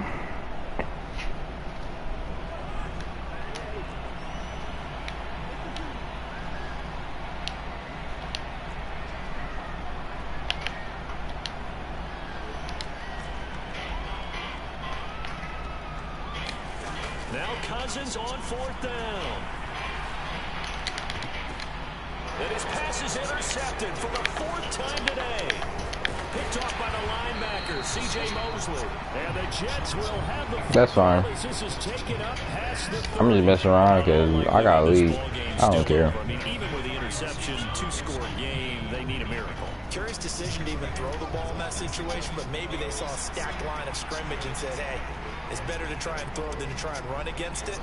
[SPEAKER 3] Now Cousins on 4th down. And his pass is intercepted for the 4th time today. Picked off by the linebacker, C.J. Mosley. And the Jets will have the
[SPEAKER 1] That's fine.
[SPEAKER 3] This is taken up past the
[SPEAKER 1] I'm just messing around because I got a lead. I don't care.
[SPEAKER 3] I mean, even with the interception, 2-score game, they need a miracle.
[SPEAKER 4] Curious decision to even throw the ball in that situation, but maybe they saw a stacked line of scrimmage and said, hey, it's better to try and throw than to try and run against it.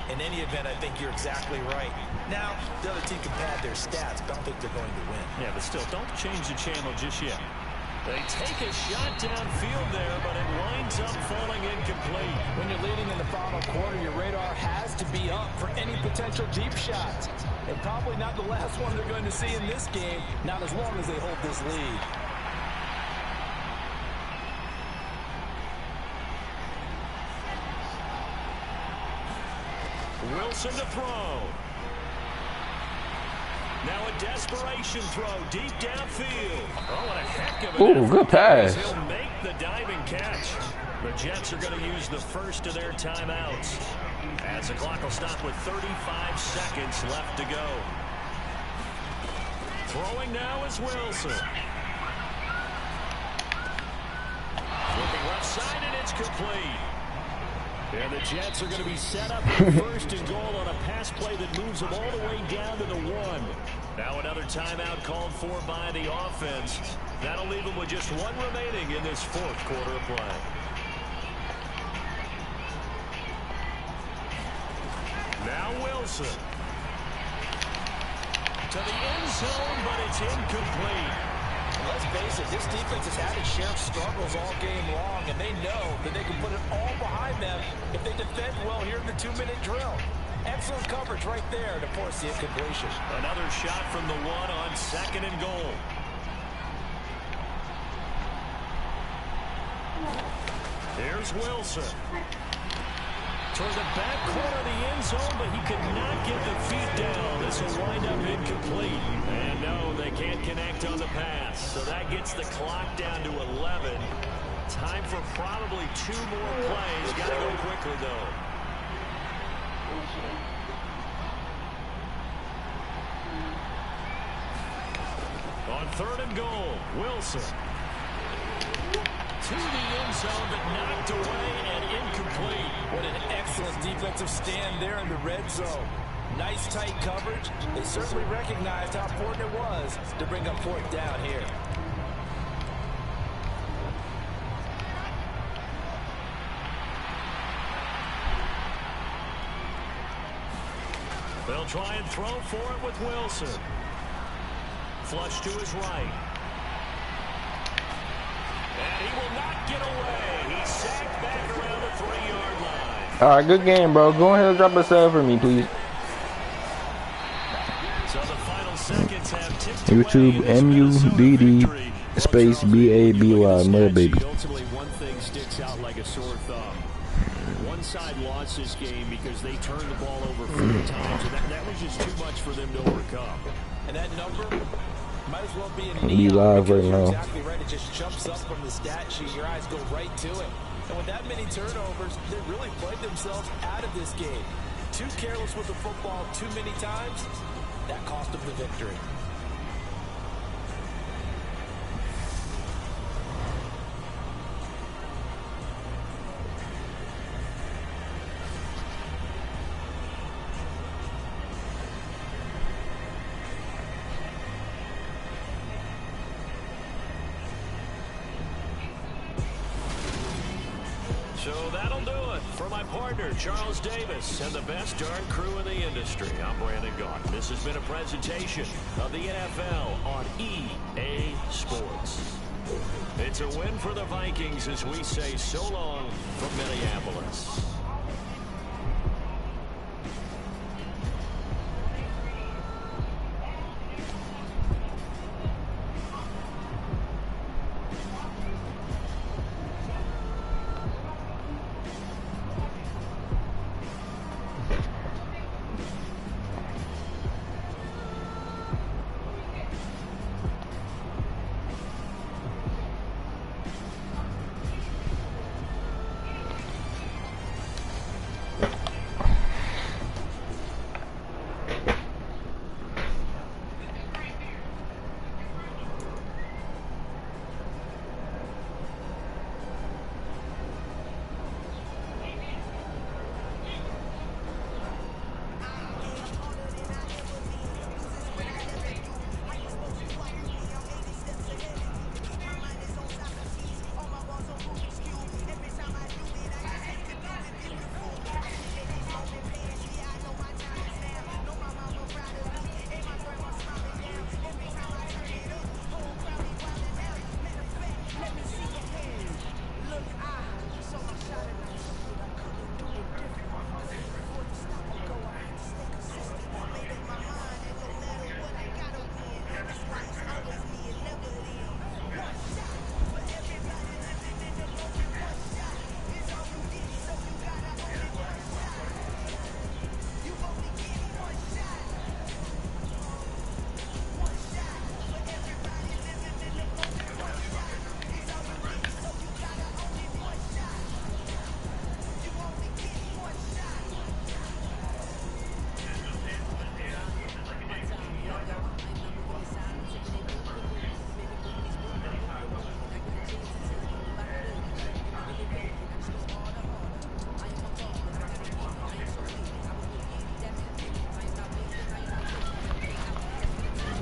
[SPEAKER 4] In any event, I think you're exactly right. Now, the other team can pad their stats, but I don't think they're going to win.
[SPEAKER 3] Yeah, but still, don't change the channel just yet. They take a shot downfield there, but it winds up falling incomplete.
[SPEAKER 4] When you're leading in the final quarter, your radar has to be up for any potential deep shots. And probably not the last one they're going to see in this game, not as long as they hold this lead.
[SPEAKER 3] Wilson to throw. Now a desperation throw deep downfield. Oh, what a heck of an effort.
[SPEAKER 1] Good pass.
[SPEAKER 3] He'll make the diving catch. The Jets are going to use the first of their timeouts, as the clock will stop with 35 seconds left to go. Throwing now is Wilson. Flipping left side, and it's complete. And the Jets are going to be set up with 1st and goal on a pass play that moves them all the way down to the 1. Now another timeout called for by the offense. That'll leave them with just 1 remaining in this 4th quarter of play. Now Wilson. To the end zone, but it's incomplete.
[SPEAKER 4] Let's face it, this defense has had its share of struggles all game long, and they know that they can put it all behind them if they defend well here in the 2-minute drill. Excellent coverage right there to force the incompletion.
[SPEAKER 3] Another shot from the 1 on 2nd and goal. Here's Wilson. Toward the back corner of the end zone, but he could not get the feet down. This will wind up incomplete. And no, they can't connect on the pass. So that gets the clock down to 11. Time for probably 2 more plays. Got to go quickly, though. On 3rd and goal, Wilson. To the end zone, but knocked away and incomplete.
[SPEAKER 4] What an excellent defensive stand there in the red zone. Nice tight coverage. They certainly recognized how important it was to bring up 4th down here.
[SPEAKER 3] They'll try and throw for it with Wilson. Flush to his right. And he will not get away. He's sacked back around the 3-yard line.
[SPEAKER 1] All right, good game, bro. Go ahead and drop a sub for me, please.
[SPEAKER 3] So the final seconds have tipped
[SPEAKER 1] YouTube MUDD space BABY mother baby.
[SPEAKER 3] Ultimately, one thing sticks out like a sore thumb. One side lost this game because they turned the ball over 4 times, and that was just too much for them to overcome.
[SPEAKER 4] And that number might as well be in
[SPEAKER 1] Be live right now.
[SPEAKER 4] Exactly right. It just jumps up from the stat sheet. Your eyes go right to it. And with that many turnovers, they really played themselves out of this game. Too careless with the football too many times. That cost them the victory.
[SPEAKER 3] So that'll do it for my partner, Charles Davis, and the best darn crew in the industry. I'm Brandon Gaughan. This has been a presentation of the NFL on EA Sports. It's a win for the Vikings as we say so long from Minneapolis.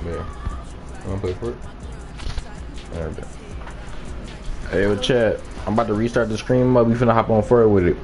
[SPEAKER 1] Yeah. Wanna play for it? Alright. Hey, yo, chat. I'm about to restart the stream up. We finna hop on for it with it.